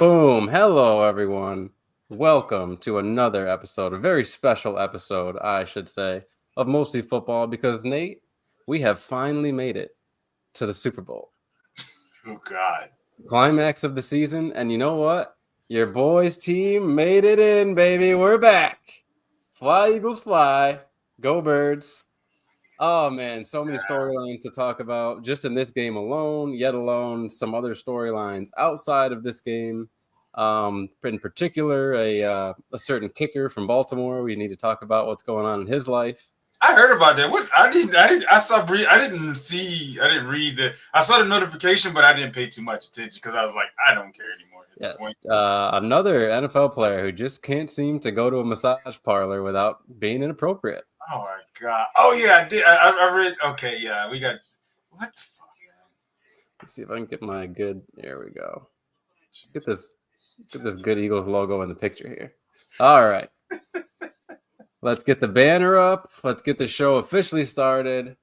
Boom. Hello, everyone. Welcome to another episode, a very special episode, I should say, of Mostly Football because, Nate, we have finally made it to the Super Bowl. Oh, God. Climax of the season. And you know what? Your boys' team made it in, baby. We're back. Fly, Eagles, fly. Go, Birds. Oh, man. So many storylines to talk about just in this game alone, yet alone some other storylines outside of this game. In particular, a certain kicker from Baltimore. We need to talk about what's going on in his life. I heard about that. What I didn't. I didn't read the. I saw the notification, but I didn't pay too much attention because I was like, I don't care anymore. Yes, another NFL player who just can't seem to go to a massage parlor without being inappropriate. Oh my God! Oh yeah, I did. I read. Okay, yeah, we got. What the fuck, man? Let's see if I can get my good. There we go. Get this good Eagles logo in the picture here. All right. Let's get the banner up. Let's get the show officially started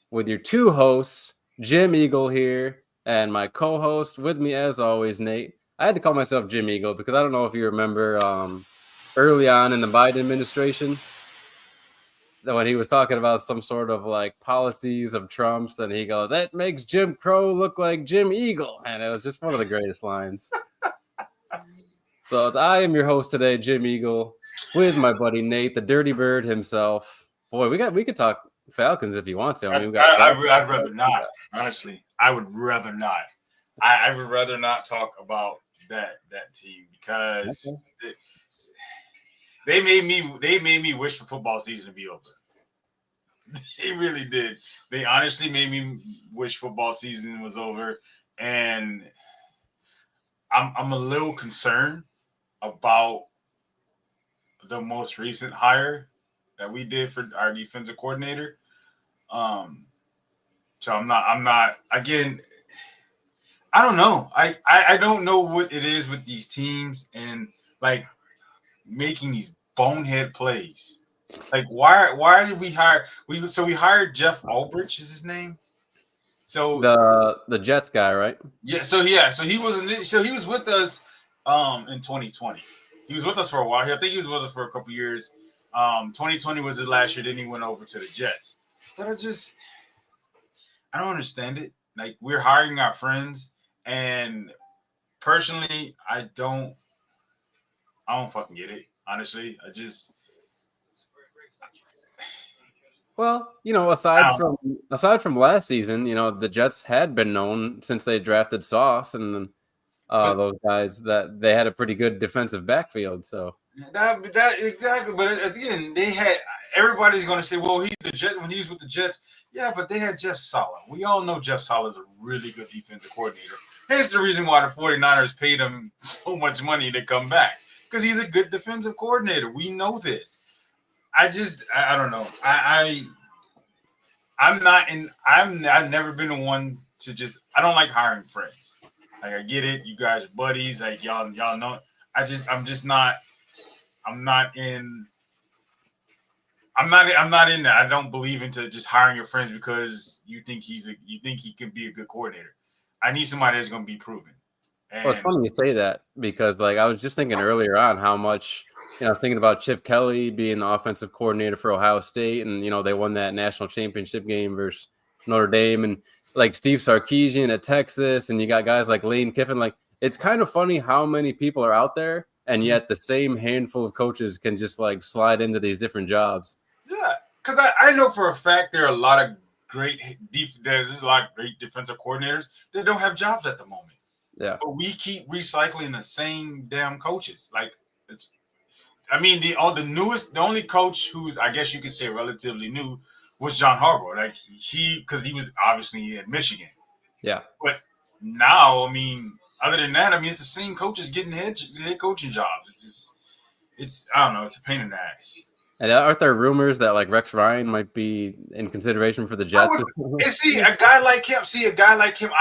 with your two hosts, Jim Eagle here, and my co-host with me as always, Nate. I had to call myself Jim Eagle because I don't know if you remember early on in the Biden administration when he was talking about some sort of like policies of Trump's, and he goes, "That makes Jim Crow look like Jim Eagle," and it was just one of the greatest lines. So I am your host today, Jim Eagle, with my buddy Nate, the Dirty Bird himself. Boy, we could talk Falcons if you want to. I'd rather not. Honestly, I would rather not. I would rather not talk about that team because they made me wish for football season to be over. They really did. They honestly made me wish football season was over, and I'm a little concerned about the most recent hire that we did for our defensive coordinator. So I'm not again. I don't know. I don't know what it is with these teams and like making these bonehead plays. Like why did we hire we hired Jeff Ulbrich is his name. So the Jets guy, right? Yeah, so he was with us in 2020. He was with us for a while. I think he was with us for a couple years. 2020 was his last year. Then he went over to the Jets. But I don't understand it. Like we're hiring our friends, and personally, I don't fucking get it. Honestly, Well, aside from last season, the Jets had been known since they drafted Sauce and those guys that they had a pretty good defensive backfield. So that exactly. But again, they had everybody's going to say, well, he's the Jet when he was with the Jets. Yeah, but they had Jeff Sala. We all know Jeff Sala is a really good defensive coordinator. Here's the reason why the 49ers paid him so much money to come back because he's a good defensive coordinator. We know this. I don't know. I've never been the one to I don't like hiring friends. Like I get it, you guys are buddies, like y'all know. I'm not in that. I don't believe into just hiring your friends because you think he can be a good coordinator. I need somebody that's gonna be proven. Well, it's funny you say that because, like, I was just thinking earlier on how much, thinking about Chip Kelly being the offensive coordinator for Ohio State, and they won that national championship game versus Notre Dame, and like Steve Sarkisian at Texas, and you got guys like Lane Kiffin. Like, it's kind of funny how many people are out there, and yet the same handful of coaches can just like slide into these different jobs. Yeah, because I know for a fact there are a lot of great defensive coordinators that don't have jobs at the moment. Yeah, but we keep recycling the same damn coaches. Like the only coach who's I guess you could say relatively new was John Harbaugh. Like because he was obviously at Michigan. Yeah, but now other than that, it's the same coaches getting head coaching jobs. It's I don't know. It's a pain in the ass. And aren't there rumors that like Rex Ryan might be in consideration for the Jets? A guy like him,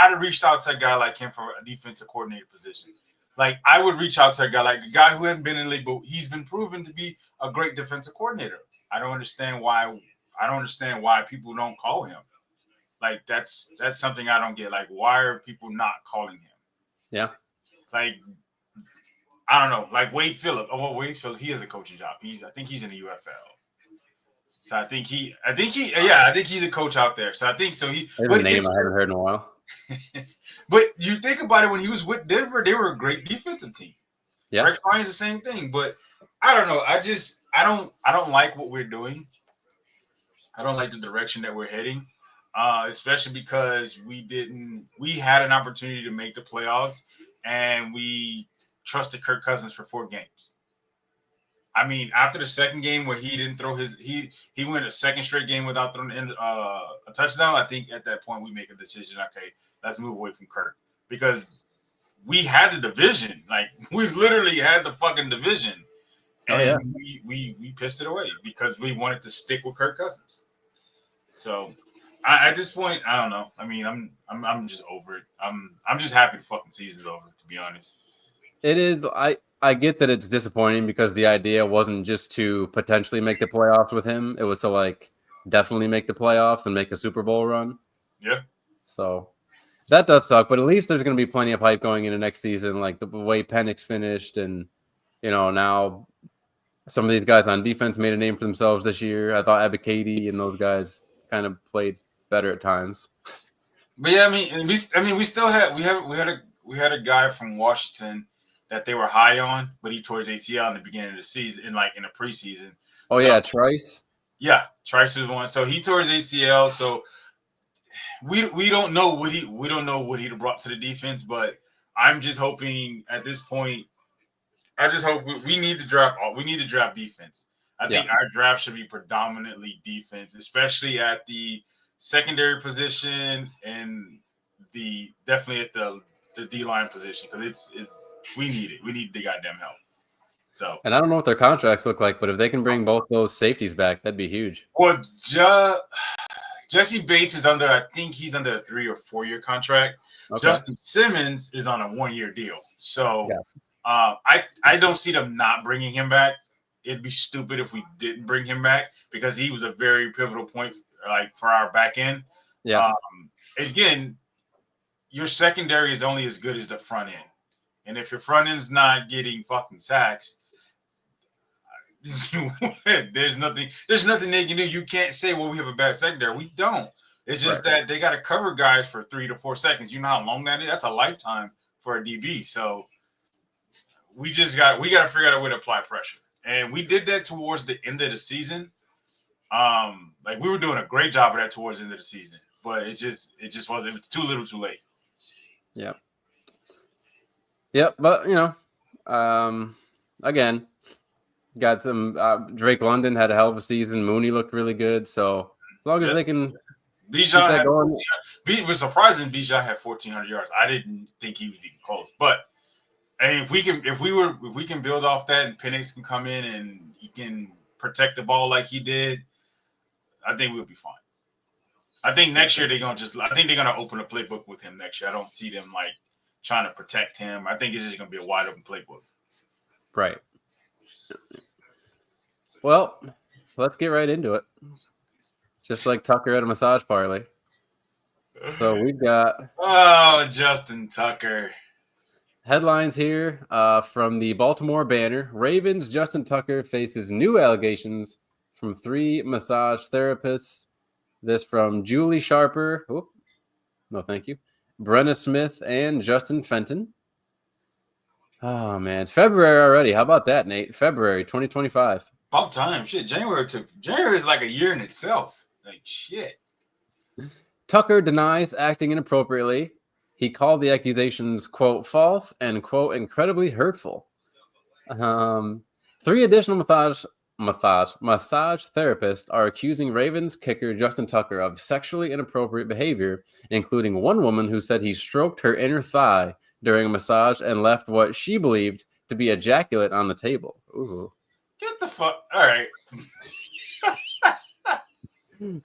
I'd have reached out to a guy like him for a defensive coordinator position. Like I would reach out to a guy who hasn't been in the league, but he's been proven to be a great defensive coordinator. I don't understand why people don't call him. Like that's something I don't get. Like why are people not calling him? Yeah. Like I don't know, like Wade Phillip. Oh, well, Wade Phillip, he has a coaching job. I think he's in the UFL. So I think he's a coach out there. So I think so. There's a But name I haven't heard in a while. but you think about it, when he was with Denver, they were a great defensive team. Yeah. Rex Ryan's the same thing. But I don't know. I don't like what we're doing. I don't like the direction that we're heading. Especially because we had an opportunity to make the playoffs, and we trusted Kirk Cousins for 4 games. I mean, after the second game where he didn't throw he went a second straight game without throwing a touchdown. I think at that point we make a decision. Okay, let's move away from Kirk, because we had the division. Like, we literally had the fucking division, Oh, and yeah. we pissed it away because we wanted to stick with Kirk Cousins. So at this point, I don't know. I mean, I'm just over it. I'm just happy the fucking season's over, to be honest. It is. I get that it's disappointing because the idea wasn't just to potentially make the playoffs with him. It was to like definitely make the playoffs and make a Super Bowl run. Yeah. So that does suck, but at least there's going to be plenty of hype going into next season, like the way Penix finished, and now some of these guys on defense made a name for themselves this year. I thought Abikady and those guys kind of played better at times. But yeah, we still we had a guy from Washington that they were high on, but he tore his ACL in the beginning of the season, in the preseason. Oh, So yeah, Trice. yeah, Trice was one. So he tore his ACL. So we don't know what he brought to the defense, but I'm just hoping at this point. I just hope we need to draft. We need to draft defense. I think our draft should be predominantly defense, especially at the secondary position, and definitely at the D line position, because it's we need it. We need the goddamn help. So, And I don't know what their contracts look like, but if they can bring both those safeties back, that'd be huge. well, Jesse Bates is under. I think he's under a 3 or 4 year contract. Okay. Justin Simmons is on a 1 year deal. So, I don't see them not bringing him back. It'd be stupid if we didn't bring him back, because he was a very pivotal point, like, for our back end. Yeah. Again, your secondary is only as good as the front end, and if your front end's not getting fucking sacks, there's nothing they can do. You can't say, well, we have a bad secondary. We don't. It's just that they got to cover guys for 3 to 4 seconds. You know how long that is? That's a lifetime for a DB. So we got to figure out a way to apply pressure. And we did that towards the end of the season. Like, we were doing a great job of that towards the end of the season, but it just wasn't. It was too little, too late. Yeah. Yep. But again, got some. Drake London had a hell of a season. Mooney looked really good. So as long as they can. Bijan had 14. It was surprising Bijan had 1,400 yards. I didn't think he was even close, but. And if we can build off that, and Penix can come in and he can protect the ball like he did, I think we'll be fine. I think next year they're gonna open a playbook with him next year. I don't see them like trying to protect him. I think it's just gonna be a wide open playbook. Right. Well, let's get right into it. Just like Tucker at a massage parlor. So we've got Justin Tucker. Headlines here from the Baltimore Banner. Ravens Justin Tucker faces new allegations from 3 massage therapists. This from Julie Sharper. Oh, no, thank you. Brenna Smith and Justin Fenton. Oh, man. It's February already. How about that, Nate? February 2025. About time. Shit, January is like a year in itself. Like, shit. Tucker denies acting inappropriately. He called the accusations, quote, false and, quote, incredibly hurtful. 3 additional massage therapists are accusing Ravens kicker Justin Tucker of sexually inappropriate behavior, including one woman who said he stroked her inner thigh during a massage and left what she believed to be ejaculate on the table. Ooh. Get the fuck. All right.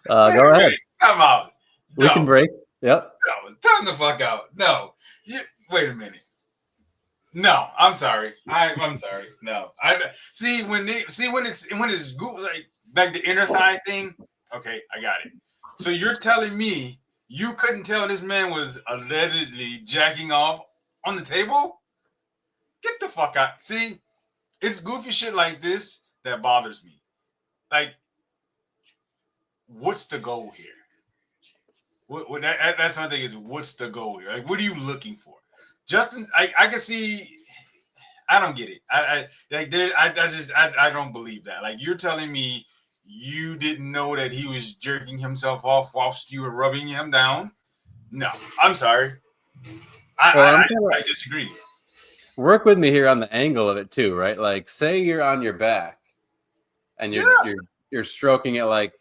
Go ahead. Come on. We can break. Yep. No, turn the fuck out. No. Wait a minute. No, I'm sorry. I'm sorry. No. I see when it's Google, like the inner thigh thing. Okay, I got it. So you're telling me you couldn't tell this man was allegedly jacking off on the table? Get the fuck out. See, it's goofy shit like this that bothers me. Like, what's the goal here? That's my thing is, what's the goal here? Like, what are you looking for? Justin, I can see. I don't get it. I don't believe that. Like, you're telling me you didn't know that he was jerking himself off whilst you were rubbing him down? No, I'm sorry. I disagree. Work with me here on the angle of it too, right? Like, say you're on your back and you're stroking it. Like,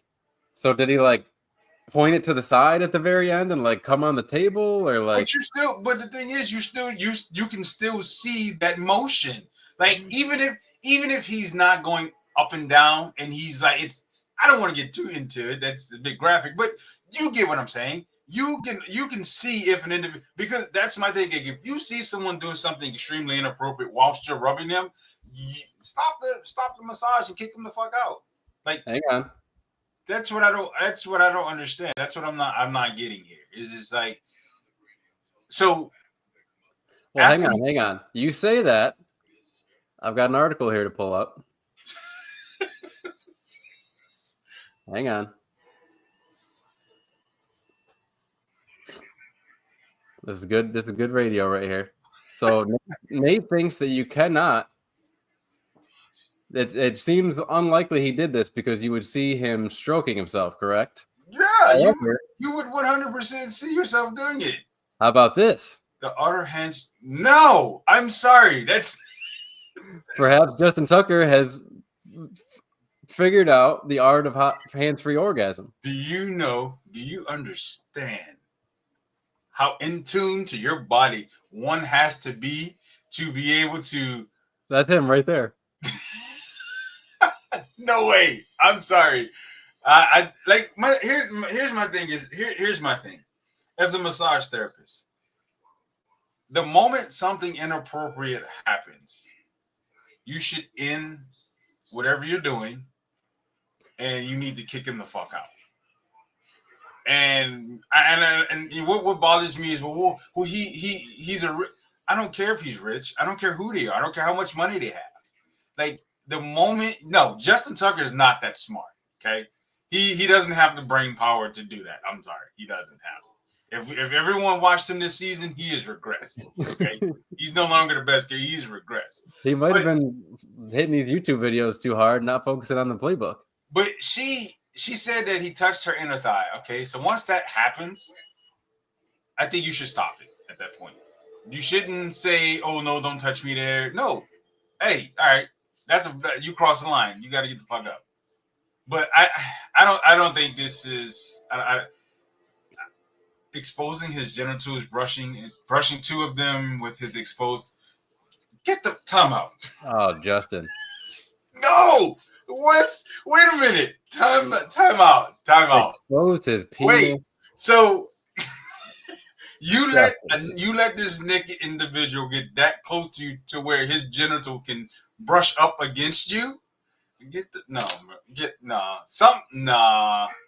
so did he like point it to the side at the very end and like come on the table, or like? But the thing is, you can still see that motion. Like, even if he's not going up and down, and he's like, I don't want to get too into it. That's a bit graphic, but you get what I'm saying. You can see if an individual, because that's my thing. If you see someone doing something extremely inappropriate whilst you're rubbing them, stop the massage and kick them the fuck out. Like, hang on. That's what I don't understand. That's what I'm not getting here. It's just like, so. Well, hang on. You say that. I've got an article here to pull up. Hang on. This is good. This is good radio right here. So Nate thinks that you cannot. It seems unlikely he did this because you would see him stroking himself, correct? Yeah, however, you would 100% see yourself doing it. How about this? The other hands. No, I'm sorry. That's perhaps Justin Tucker has figured out the art of hands-free orgasm. Do you understand how in tune to your body one has to be able to? That's him right there. No way. I'm sorry. I like here's my thing is here's my thing. As a massage therapist, the moment something inappropriate happens, you should end whatever you're doing, and you need to kick him the fuck out. And what bothers me is he's I don't care if he's rich. I don't care who they are. I don't care how much money they have. Like, the moment, no, Justin Tucker is not that smart. Okay, he doesn't have the brain power to do that. I'm sorry, he doesn't have it. If everyone watched him this season, he has regressed. Okay, he's no longer the best. He's regressed. He might have been hitting these YouTube videos too hard, not focusing on the playbook. But she said that he touched her inner thigh. Okay, so once that happens, I think you should stop it at that point. You shouldn't say, "Oh no, don't touch me there." No, hey, all right, you cross the line. You got to get the fuck up. But I don't think this is exposing his genitals, brushing two of them with his exposed. Get the time out. Oh, Justin. No. What? Wait a minute. Time out. Exposed his penis. Wait. So you let this naked individual get that close to you to where his genital can brush up against you? Nah.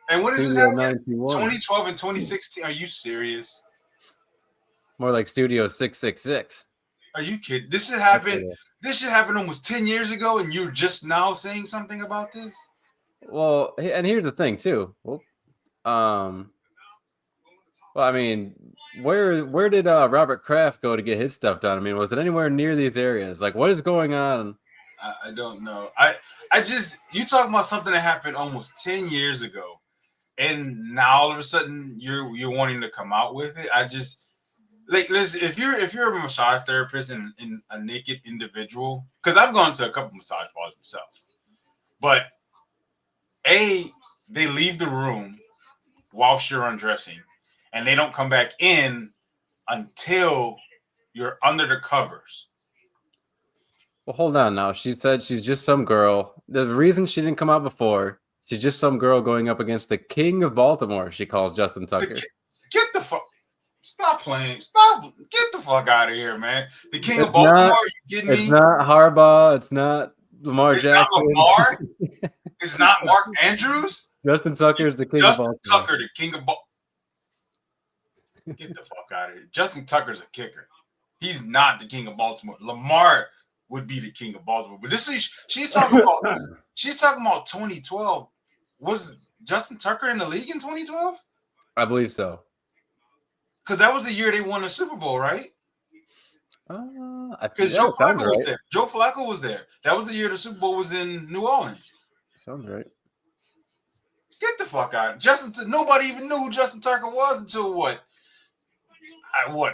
And when is that? 2012 and 2016. Are you serious? More like Studio 666. Are you kidding? This should happen almost 10 years ago, and you're just now saying something about this? Well, and here's the thing too. Well, I mean, where did Robert Kraft go to get his stuff done? I mean, was it anywhere near these areas? Like, what is going on? I don't know. You talking about something that happened almost 10 years ago, and now all of a sudden you're wanting to come out with it. I just listen. If you're a massage therapist and a naked individual, because I've gone to a couple massage bars myself, but they leave the room whilst you're undressing, and they don't come back in until you're under the covers. Well, hold on now. She said she's just some girl. The reason she didn't come out before, she's just some girl going up against the king of Baltimore, she calls Justin Tucker. Get the fuck. Stop playing. Stop. Get the fuck out of here, man. The king of Baltimore, you kidding me? It's not Harbaugh. It's not Lamar Jackson. It's not Lamar. It's not Mark Andrews. Justin Tucker is the king of Baltimore. Justin Tucker, the king of Baltimore. Get the fuck out of here. Justin Tucker's a kicker. He's not the king of Baltimore. Lamar would be the king of Baltimore. But this is she's talking about 2012. Was Justin Tucker in the league in 2012? I believe so. Because that was the year they won the Super Bowl, right? Because Yeah, Joe it sounds Flacco was right. there. Joe Flacco was there. That was the year the Super Bowl was in New Orleans. Sounds right. Get the fuck out. Nobody even knew who Justin Tucker was until what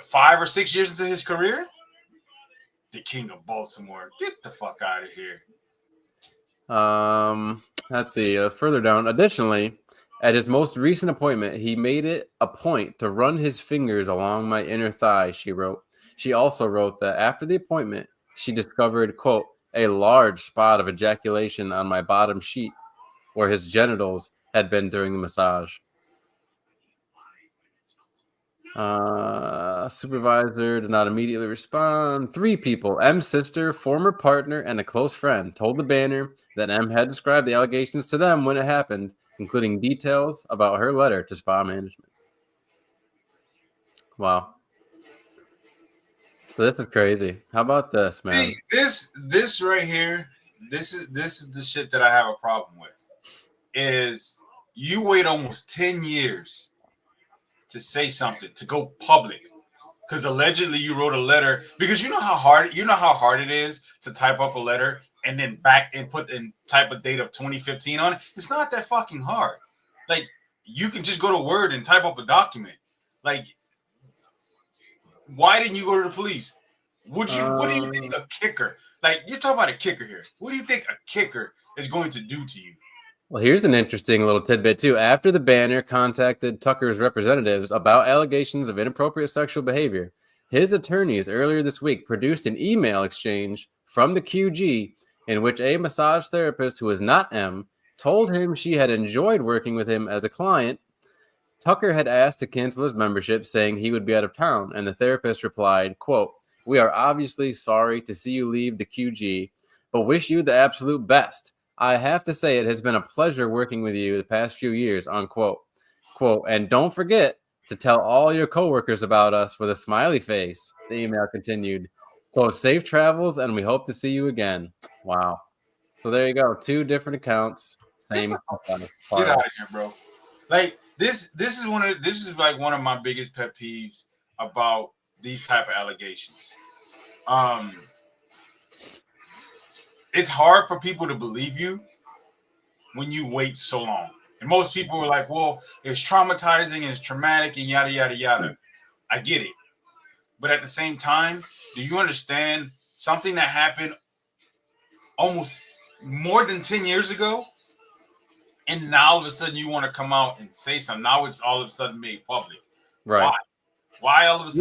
5 or 6 years into his career? The king of Baltimore. Get the fuck out of here. Let's see. Further down. Additionally, at his most recent appointment, he made it a point to run his fingers along my inner thigh, she wrote. She also wrote that after the appointment, she discovered, quote, a large spot of ejaculation on my bottom sheet where his genitals had been during the massage. Supervisor did not immediately respond. 3 people, M's sister, former partner, and a close friend, told the Banner that M had described the allegations to them when it happened, including details about her letter to spa management. Wow. So this is crazy. How about this, man? See, this right here, this is the shit that I have a problem with. Is you wait almost 10 years to say something, to go public. Because allegedly you wrote a letter. Because you know how hard it is to type up a letter and then back and type a date of 2015 on it. It's not that fucking hard. Like, you can just go to Word and type up a document. Like, why didn't you go to the police? What do you think a kicker? Like, you're talking about a kicker here. What do you think a kicker is going to do to you? Well, here's an interesting little tidbit, too. After the Banner contacted Tucker's representatives about allegations of inappropriate sexual behavior, his attorneys earlier this week produced an email exchange from the QG in which a massage therapist who is not M told him she had enjoyed working with him as a client. Tucker had asked to cancel his membership, saying he would be out of town, and the therapist replied, quote, "We are obviously sorry to see you leave the QG, but wish you the absolute best. I have to say it has been a pleasure working with you the past few years," unquote. Quote, "and don't forget to tell all your coworkers about us with a smiley face." The email continued, quote, "Safe travels, and we hope to see you again." Wow. So there you go. 2 different accounts. Same. Get out of here, bro. Like, this is like one of my biggest pet peeves about these type of allegations. It's hard for people to believe you when you wait so long. And most people are like, well, it's traumatizing and it's traumatic and yada, yada, yada. I get it. But at the same time, do you understand something that happened almost more than 10 years ago? And now all of a sudden you want to come out and say something. Now it's all of a sudden made public. Right. Why? Why all of a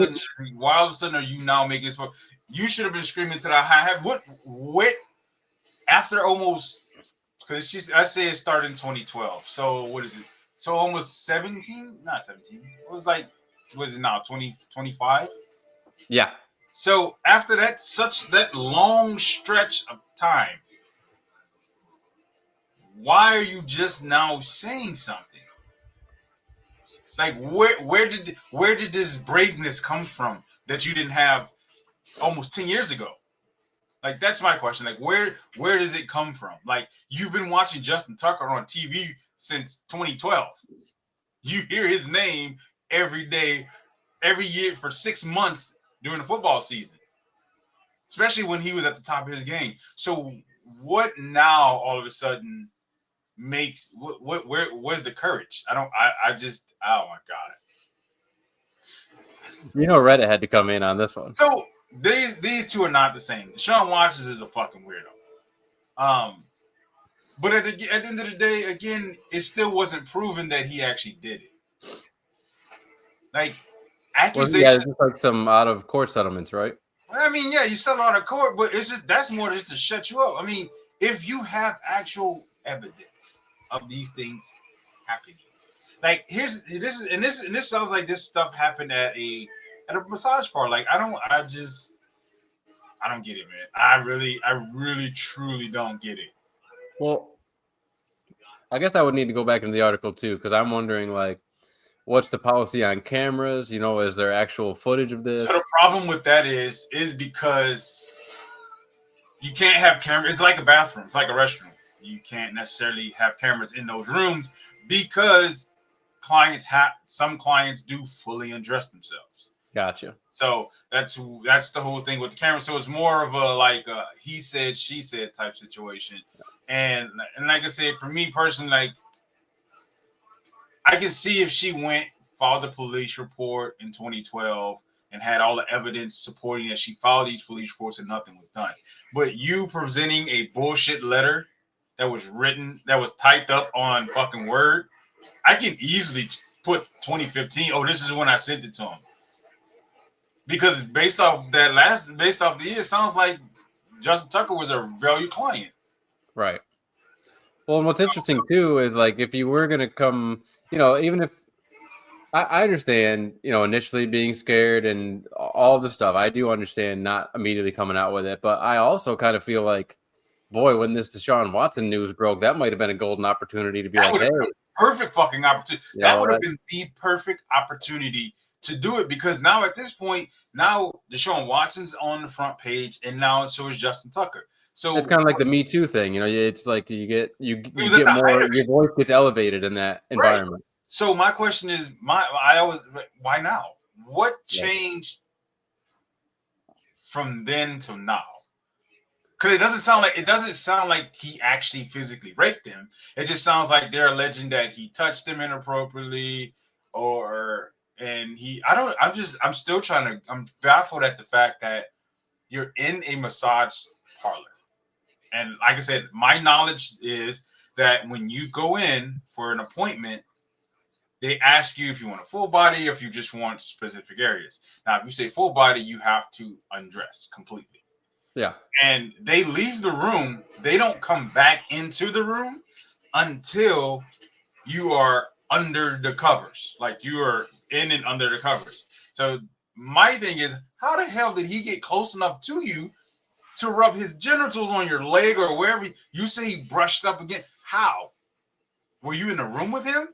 sudden are you now making this? You should have been screaming to the high heaven. What after almost, because I say it started in 2012. So what is it? So almost 17? Not 17. It was like, what is it now? 2025? Yeah. So after that long stretch of time, why are you just now saying something? Like, where did this braveness come from that you didn't have almost 10 years ago? Like, that's my question. Like, where does it come from? Like, you've been watching Justin Tucker on TV since 2012. You hear his name every day, every year for 6 months during the football season, especially when he was at the top of his game. So what now all of a sudden makes where's the courage? I just, oh my God. You know, Reddit had to come in on this one. So these two are not the same. Deshaun Watson is a fucking weirdo. But at the end of the day, again, it still wasn't proven that he actually did it. Like, accusation. Well, yeah, it's just like some out of court settlements, right? I mean, yeah, you settle out of court, but that's more just to shut you up. I mean, if you have actual evidence of these things happening, like this sounds like this stuff happened at a massage parlor. Like, I don't get it, man. I really truly don't get it. Well, I guess I would need to go back into the article too, because I'm wondering, like, what's the policy on cameras? You know, is there actual footage of this? So the problem with that is because You can't have cameras. It's like a bathroom. It's like a restroom. You can't necessarily have cameras in those rooms because some clients do fully undress themselves. Gotcha. So that's the whole thing with the camera. So it's more of a like a he said she said type situation. And like I said, for me personally, like I can see if she went filed a police report in 2012 and had all the evidence supporting that she filed these police reports and nothing was done. But you presenting a bullshit letter that was written, that was typed up on fucking Word, I can easily put 2015. Oh, this is when I sent it to him. Because based off the year, it sounds like Justin Tucker was a value client. Right. Well, and what's interesting too is like if you were gonna come, even if I understand, initially being scared and all the stuff. I do understand not immediately coming out with it, but I also kind of feel like, boy, when this Deshaun Watson news broke, that might have been a golden opportunity to be That like, would hey, have been a perfect fucking opportunity. That would have that, been the perfect opportunity to do it because now at this point, now Deshaun Watson's on the front page, and now so is Justin Tucker. So it's kind of like the Me Too thing. It's like you get he was at the height more, of your it, voice gets elevated in that right? environment. So my question is, I always why now? What Right. changed from then to now? Because it doesn't sound like he actually physically raped him. It just sounds like they're alleging that he touched him inappropriately, or and he. I don't. I'm still trying to. I'm baffled at the fact that you're in a massage parlor, and like I said, my knowledge is that when you go in for an appointment, they ask you if you want a full body or if you just want specific areas. Now, if you say full body, you have to undress completely. Yeah. And they leave the room. They don't come back into the room until you are under the covers. Like you are in and under the covers. So my thing is, how the hell did he get close enough to you to rub his genitals on your leg or wherever you say he brushed up again? How? Were you in the room with him?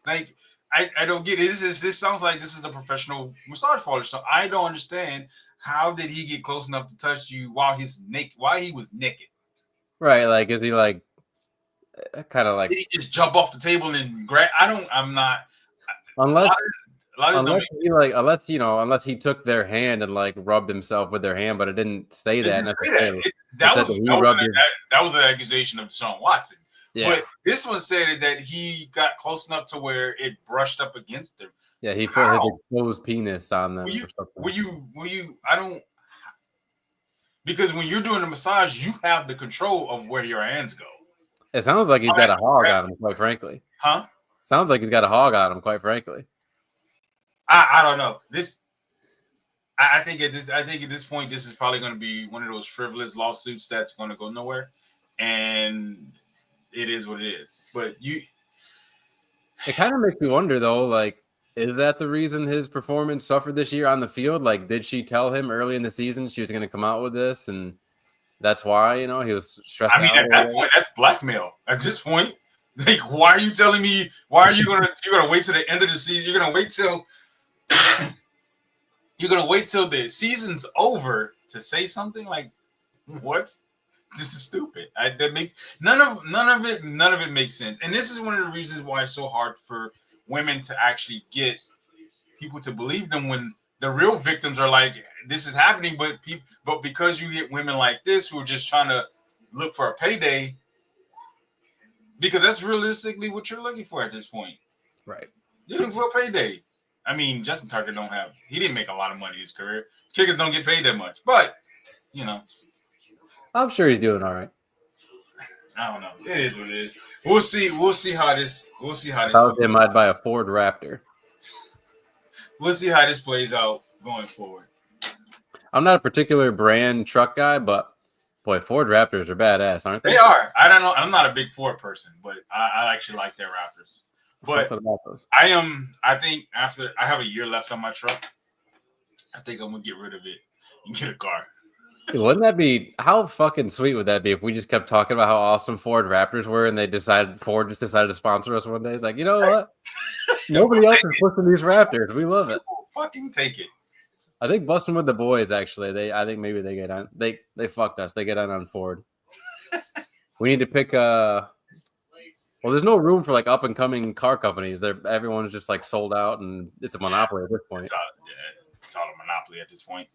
Like, I don't get it. This sounds like this is a professional massage parlor. So I don't understand how did he get close enough to touch you while he was naked? Right. Like, is he like kind of like, Did he just jump off the table and grab? I'm not. unless A lot of this don't make sense. unless he took their hand and like rubbed himself with their hand, but it didn't say It that didn't say that. necessarily. It That said was that he rubbed his. that was an accusation of Sean Watson. Yeah. But this one said that he got close enough to where it brushed up against him. Yeah, he put his How? exposed penis on them Were you? or something. Were you? I don't. Because when you're doing a massage, you have the control of where your hands go. It sounds like he's got a hog on him, quite frankly. Huh? Sounds like he's got a hog on him, quite frankly. I don't know. I think at this point, this is probably going to be one of those frivolous lawsuits that's going to go nowhere, and it is what it is. But It kind of makes me wonder, though, like, is that the reason his performance suffered this year on the field? Like, did she tell him early in the season she was going to come out with this, and that's why he was stressed I mean, out at or that whatever? point, that's blackmail. At this point, like, why are you telling me? Why are you're gonna wait till the end of the season? You're gonna wait till the season's over to say something like, what? This is stupid. That makes none of it makes sense. And this is one of the reasons why it's so hard for women to actually get people to believe them when the real victims are like, this is happening, but because you get women like this who are just trying to look for a payday, because that's realistically what you're looking for at this point. Right. You're looking for a payday. I mean, Justin Tucker he didn't make a lot of money in his career. Kickers don't get paid that much, but I'm sure he's doing all right. I don't know. It is what it is. We'll see how this. If I was him, I'd buy a Ford Raptor. We'll see how this plays out going forward. I'm not a particular brand truck guy, but boy, Ford Raptors are badass, aren't they? They are. I don't know. I'm not a big Ford person, but I actually like their Raptors. But I am. I think after I have a year left on my truck, I think I'm gonna get rid of it and get a car. Wouldn't that be, how fucking sweet would that be if we just kept talking about how awesome Ford Raptors were and Ford just decided to sponsor us one day? It's like, you know what? Nobody else is pushing these Raptors. We love it. Fucking take it. I think busting with the boys. Actually, I think maybe they get on. They fucked us. They get on Ford. We need to pick a. Well, there's no room for like up and coming car companies. Everyone's just like sold out, and it's a monopoly at this point. It's all a monopoly at this point.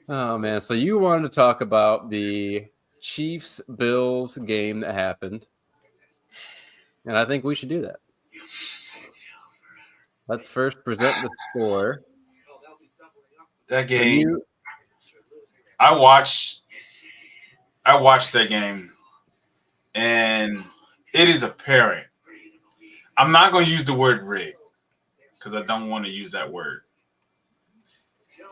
Oh man! So you wanted to talk about the Chiefs Bills game that happened, and I think we should do that. Let's first present the score. That So game, I watched that game, and it is apparent. I'm not going to use the word rig because I don't want to use that word.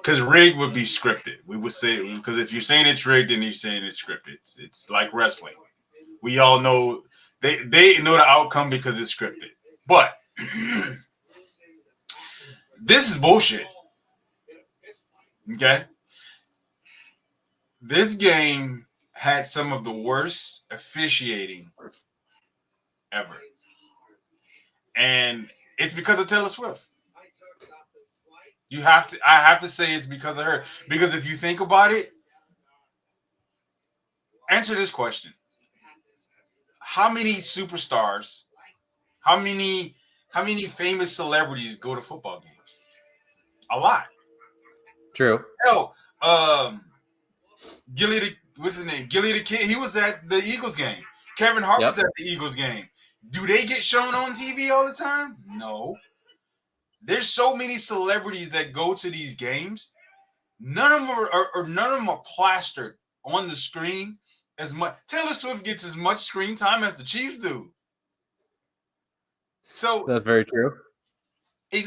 Because rig would be scripted. We would say, because if you're saying it's rigged, then you're saying it's scripted. It's like wrestling. We all know they know the outcome because it's scripted. But this is bullshit. Okay? This game had some of the worst officiating ever. And it's because of Taylor Swift. I have to say it's because of her. Because if you think about it, answer this question. How many superstars, how many famous celebrities go to football games? A lot. True. Hell, what's his name? Gilly the Kid, he was at the Eagles game. Kevin Hart was at the Eagles game. Do they get shown on TV all the time? No. There's so many celebrities that go to these games. None of them are plastered on the screen as much. Taylor Swift gets as much screen time as the Chiefs do. So that's very true. It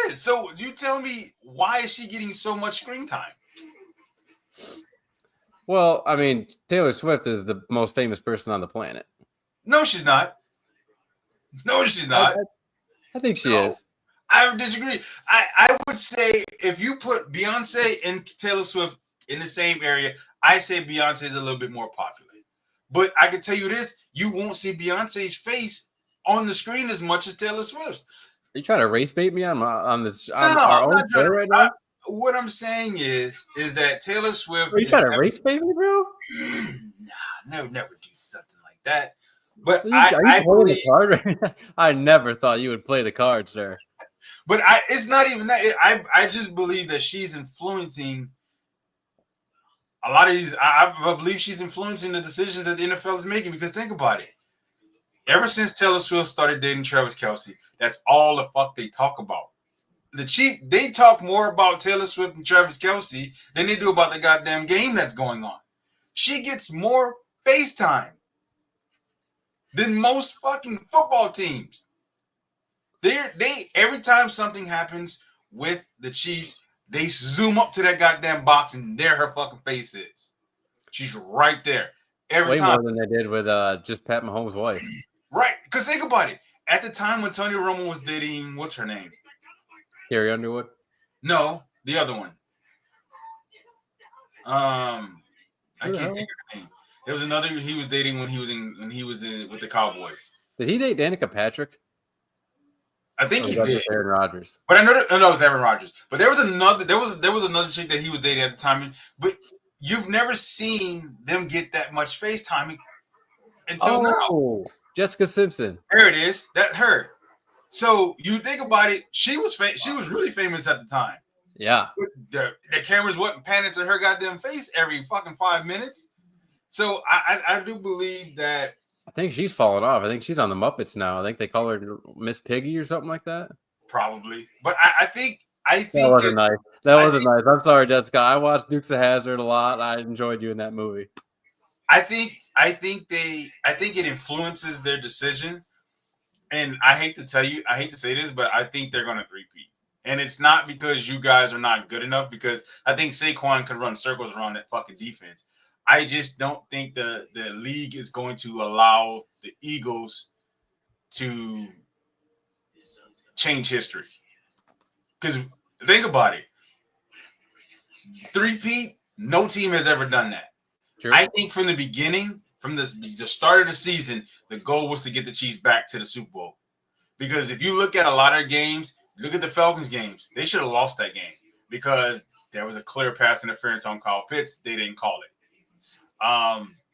is. So you tell me, why is she getting so much screen time? Well, I mean, Taylor Swift is the most famous person on the planet. No, she's not. No, she's not. I think she is. I disagree. I would say if you put Beyonce and Taylor Swift in the same area, I say Beyonce is a little bit more popular. But I can tell you this, you won't see Beyonce's face on the screen as much as Taylor Swift's. Are you trying to race bait me on this on our own show right now? What I'm saying is that Taylor Swift. Are you trying to race bait me, bro? Nah, never do something like that. But are you playing the card right now? I never thought you would play the card, sir. But it's not even that. I just believe that she's influencing a lot of these. I believe she's influencing the decisions that the NFL is making. Because think about it. Ever since Taylor Swift started dating Travis Kelce, that's all the fuck they talk about. They talk more about Taylor Swift and Travis Kelce than they do about the goddamn game that's going on. She gets more FaceTime than most fucking football teams. They every time something happens with the Chiefs, they zoom up to that goddamn box and there her fucking face is. She's right there. Way more than they did with just Pat Mahomes' wife. Right, because think about it. At the time when Tony Romo was dating, what's her name? Carrie Underwood? No, the other one. I can't think of her name. There was another he was dating when he was in with the Cowboys. Did he date Danica Patrick? I think he did. Aaron Rodgers. But I know it was Aaron Rodgers. But there was another chick that he was dating at the time. But you've never seen them get that much FaceTime until now. Jessica Simpson. There it is. That her. So you think about it, she was really famous at the time. Yeah. The cameras wasn't panning to her goddamn face every fucking 5 minutes. So I do believe that. I think she's fallen off. I think she's on the Muppets now. I think they call her Miss Piggy or something like that. Probably. But I think that wasn't nice. That wasn't nice. I'm sorry, Jessica. I watched Dukes of Hazzard a lot. I enjoyed you in that movie. I think it influences their decision. And I hate to say this, but I think they're going to repeat. And it's not because you guys are not good enough, because I think Saquon could run circles around that fucking defense. I just don't think the league is going to allow the Eagles to change history. Because think about it. Three-peat, no team has ever done that. True. I think from the beginning, from the start of the season, the goal was to get the Chiefs back to the Super Bowl. Because if you look at a lot of games, look at the Falcons games, they should have lost that game because There was a clear pass interference on Kyle Pitts. They didn't call it.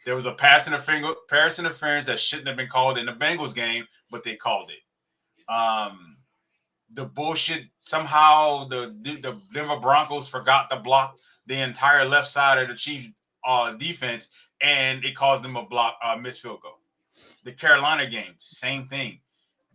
There was a pass interference that shouldn't have been called in the Bengals game, but they called it. The bullshit somehow the Denver Broncos forgot to block the entire left side of the Chiefs defense, and it caused them a missed field goal. The Carolina game, same thing.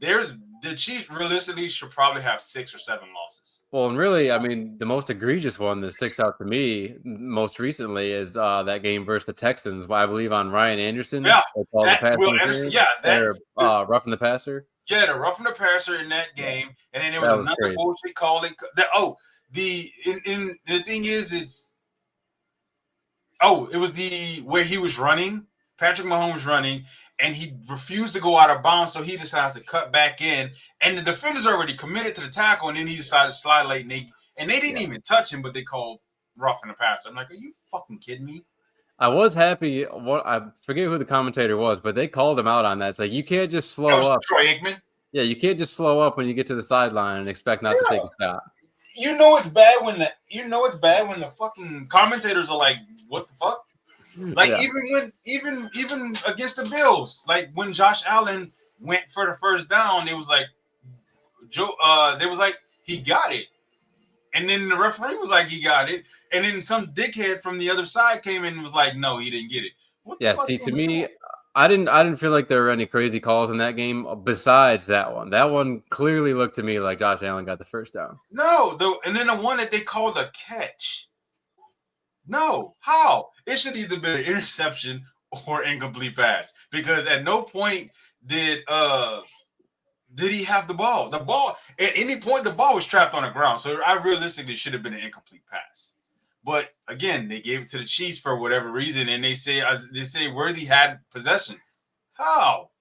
The Chiefs realistically should probably have 6 or 7 losses. Well, and really, I mean, the most egregious one that sticks out to me most recently is that game versus the Texans. I believe on Ryan Anderson. Yeah, They called the pass Anderson. Yeah, roughing the passer. Yeah, the roughing the passer in that game, and then there was another crazy. bullshit call. The thing is, it was where he was running. Patrick Mahomes was running, and he refused to go out of bounds, so he decides to cut back in, and the defender's already committed to the tackle, and then he decided to slide late, and they didn't even touch him, but they called roughing the passer. I'm like, are you fucking kidding me? I was happy. I forget who the commentator was, but they called him out on that. It's like you can't just slow up. Troy Aikman. Yeah, you can't just slow up when you get to the sideline and expect not to take a shot. You know it's bad when the fucking commentators are like, "What the fuck?" Like even against the Bills, like when Josh Allen went for the first down, it was like they was like he got it. And then the referee was like, he got it. And then some dickhead from the other side came in and was like, no, he didn't get it. See, to me, I didn't feel like there were any crazy calls in that game besides that one. That one clearly looked to me like Josh Allen got the first down. No, and then the one that they called a catch. No, how? It should either be an interception or incomplete pass. Because at no point did he have the ball? The ball at any point the ball was trapped on the ground. So I realistically should have been an incomplete pass. But again, they gave it to the Chiefs for whatever reason, and they say Worthy had possession. How?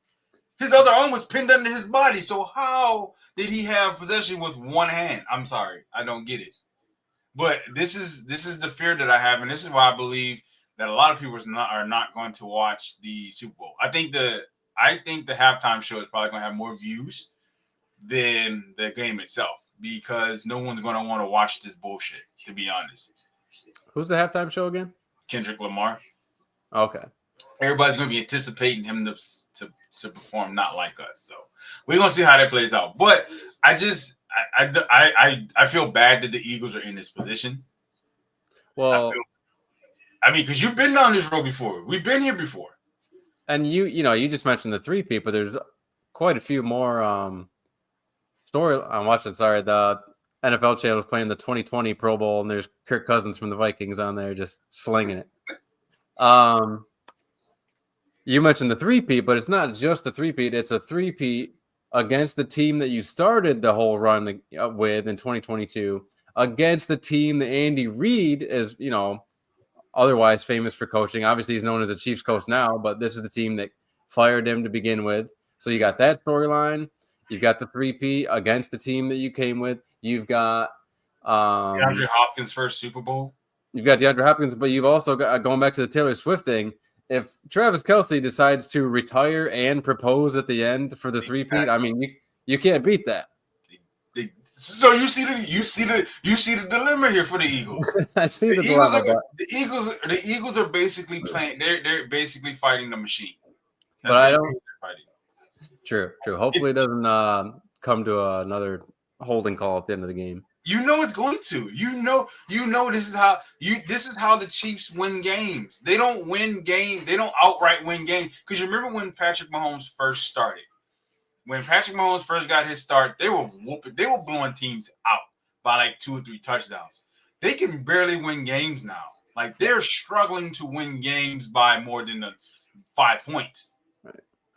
His other arm was pinned under his body. So how did he have possession with one hand? I'm sorry, I don't get it. But this is the fear that I have, and this is why I believe that a lot of people are not going to watch the Super Bowl. I think the halftime show is probably going to have more views than the game itself because no one's going to want to watch this bullshit, to be honest. Who's the halftime show again? Kendrick Lamar. Okay. Everybody's going to be anticipating him to perform not like us. So we're going to see how that plays out. But I feel bad that the Eagles are in this position. Well, because you've been down this road before. We've been here before. And you just mentioned the 3 people. There's quite a few more I'm watching. Sorry, the NFL channel is playing the 2020 Pro Bowl, and there's Kirk Cousins from the Vikings on there just slinging it. You mentioned the 3-peat, but it's not just a 3-peat. It's a 3-peat against the team that you started the whole run with in 2022, against the team that Andy Reid is, otherwise famous for coaching. Obviously, he's known as the Chiefs coach now, but this is the team that fired him to begin with. So you got that storyline. You've got the 3-peat against the team that you came with. You've got DeAndre Hopkins' first Super Bowl. You've got DeAndre Hopkins, but you've also got, going back to the Taylor Swift thing, if Travis Kelce decides to retire and propose at the end for the 3-peat, I mean, you can't beat that. So you see the dilemma here for the Eagles. I see the dilemma. The Eagles are basically playing. They're basically fighting the machine. But I don't. True. Hopefully, it doesn't come to another holding call at the end of the game. You know it's going to. You know. This is how the Chiefs win games. They don't win games. They don't outright win games. Because you remember when Patrick Mahomes first started. When Patrick Mahomes first got his start, they were blowing teams out by like 2 or 3 touchdowns. They can barely win games now. Like they're struggling to win games by more than 5 points. Right.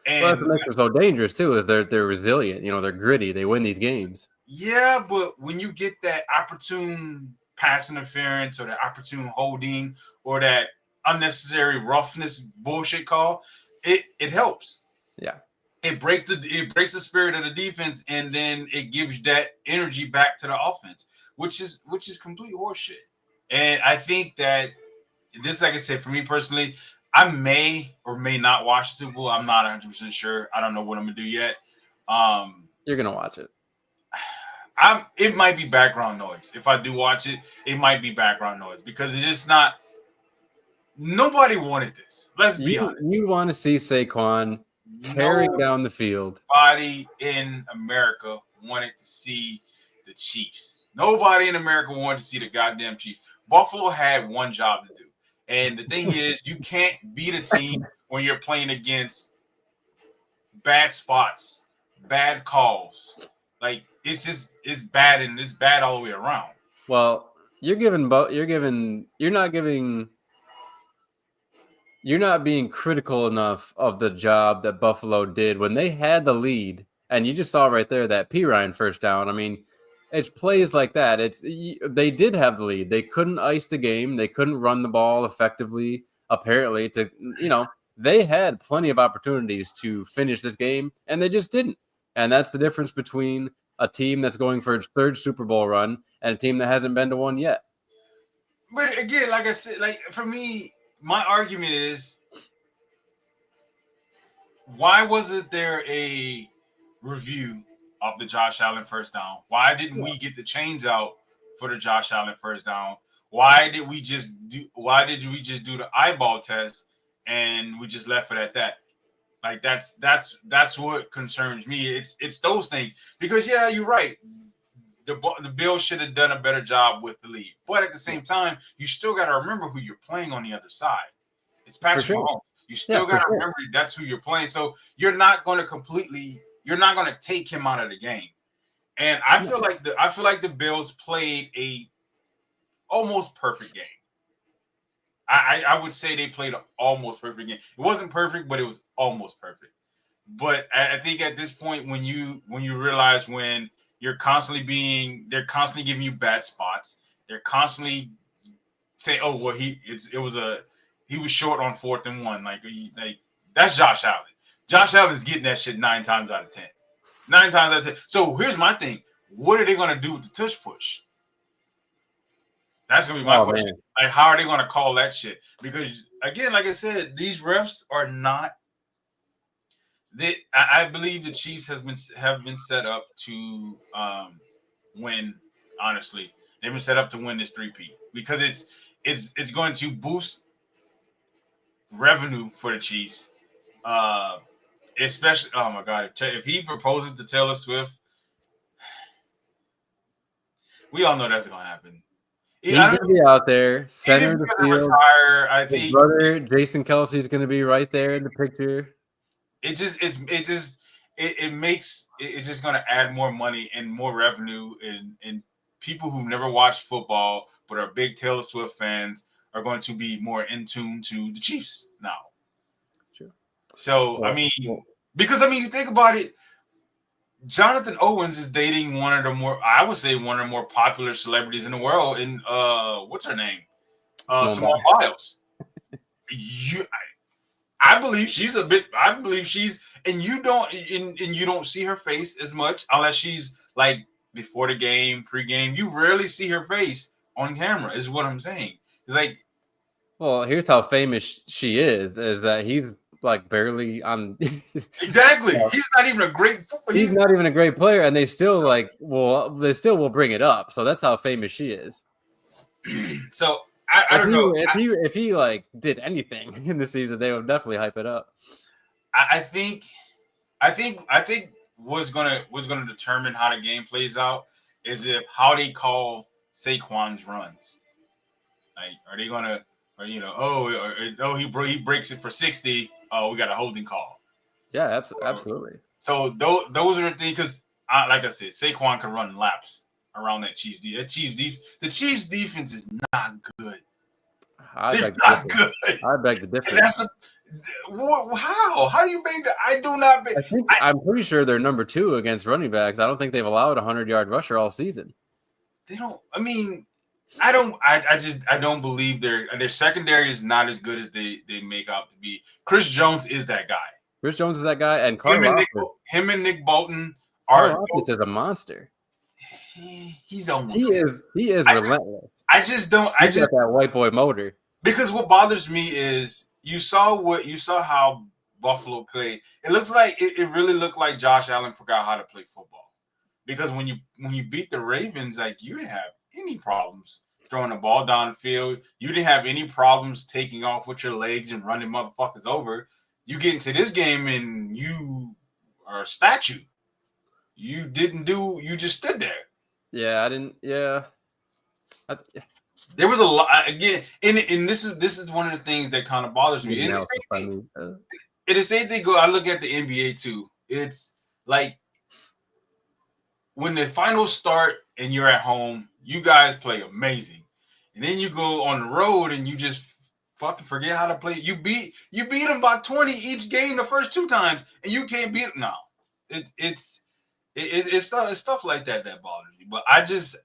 And that's what makes them so dangerous too. Is they're resilient. They're gritty. They win these games. Yeah, but when you get that opportune pass interference or that opportune holding or that unnecessary roughness bullshit call, it helps. Yeah. It breaks the spirit of the defense, and then it gives that energy back to the offense, which is complete horseshit. And I think that this, like I said, for me personally, I may or may not watch the Super Bowl. I'm not 100% sure. I don't know what I'm gonna do yet. You're gonna watch it. It might be background noise. If I do watch it, it might be background noise because it's just not. Nobody wanted this. Let's be honest. You want to see Saquon tearing down the field. Nobody in America wanted to see the Chiefs. Nobody in America wanted to see the goddamn Chiefs. Buffalo had one job to do. And the thing is, you can't beat a team when you're playing against bad spots, bad calls. Like it's bad and it's bad all the way around. Well, you're not being critical enough of the job that Buffalo did when they had the lead. And you just saw right there that P. Ryan first down. I mean, it's plays like that. They did have the lead. They couldn't ice the game. They couldn't run the ball effectively, apparently. They had plenty of opportunities to finish this game, and they just didn't. And that's the difference between a team that's going for its third Super Bowl run and a team that hasn't been to one yet. But again, like I said, like for me, my argument is, why wasn't there a review of the Josh Allen first down? Why didn't we get the chains out for the Josh Allen first down? Why did we just do the eyeball test and we just left it at that? Like that's what concerns me. It's those things because yeah, you're right. The Bills should have done a better job with the lead, but at the same time, you still got to remember who you're playing on the other side. It's Patrick Mahomes. You still got to remember that's who you're playing. So you're not going to take him out of the game. And I feel like the Bills played a almost perfect game. I would say they played an almost perfect game. It wasn't perfect, but it was almost perfect. But I think at this point, when you realize when they're constantly giving you bad spots, they're constantly saying, "Oh, well, he was short on 4th and 1." Like that's Josh Allen. Josh Allen's getting that shit 9 times out of 10. 9 times out of 10. So here's my thing: what are they going to do with the tush push? That's going to be my question. Man. Like, how are they going to call that shit? Because again, like I said, these refs are not. I believe the Chiefs have been set up to win. Honestly, they've been set up to win this 3-peat because it's going to boost revenue for the Chiefs. Especially, oh my God, if he proposes to Taylor Swift, we all know that's going to happen. He's going to be out there, center of the field. Retire, I think. His brother Jason Kelsey is going to be right there in the picture. It's just going to add more money and more revenue, and people who've never watched football but are big Taylor Swift fans are going to be more in tune to the Chiefs now. True. So because you think about it, Jonathan Owens is dating one of the more popular celebrities in the world. In what's her name? Simone Biles. I believe she's and you don't see her face as much unless she's like before the game, pre-game. You rarely see her face on camera, is what I'm saying. It's like, well, here's how famous she is that he's like barely on. Exactly. He's not even a great. He's not even a great player, and they still will bring it up. So that's how famous she is. So I don't know if he like did anything in the season, they would definitely hype it up. I think what's gonna determine how the game plays out is how they call Saquon's runs. Like, are they gonna, he breaks it for 60? Oh, we got a holding call. Yeah, absolutely. So those are the things because, like I said, Saquon can run laps around that Chiefs. The Chiefs defense is not good. They're not good. I beg the difference. How do you make that? I do not. I'm pretty sure they're number 2 against running backs. I don't think they've allowed a 100-yard rusher all season. They don't. I mean, I don't believe their secondary is not as good as they make out to be. Chris Jones is that guy. Chris Jones is that guy, and him and Nick Bolton are. Karlaftis is a monster. He's almost. He is relentless. I just don't. He's got that white boy motor. Because what bothers me is you saw how Buffalo played. It looks like it really looked like Josh Allen forgot how to play football. because when you beat the Ravens, like you didn't have any problems throwing the ball down the field. You didn't have any problems taking off with your legs and running motherfuckers over. You get into this game and you are a statue. You didn't do. You just stood there. Yeah, I didn't. Yeah, There was a lot again, and this is one of the things that kind of bothers me. And else if I mean, the same thing go. I look at the NBA too. It's like when the finals start and you're at home, you guys play amazing, and then you go on the road and you just fucking forget how to play. You beat them by 20 each game the first 2 times, and you can't beat them now. It's stuff like that bothers me. But I just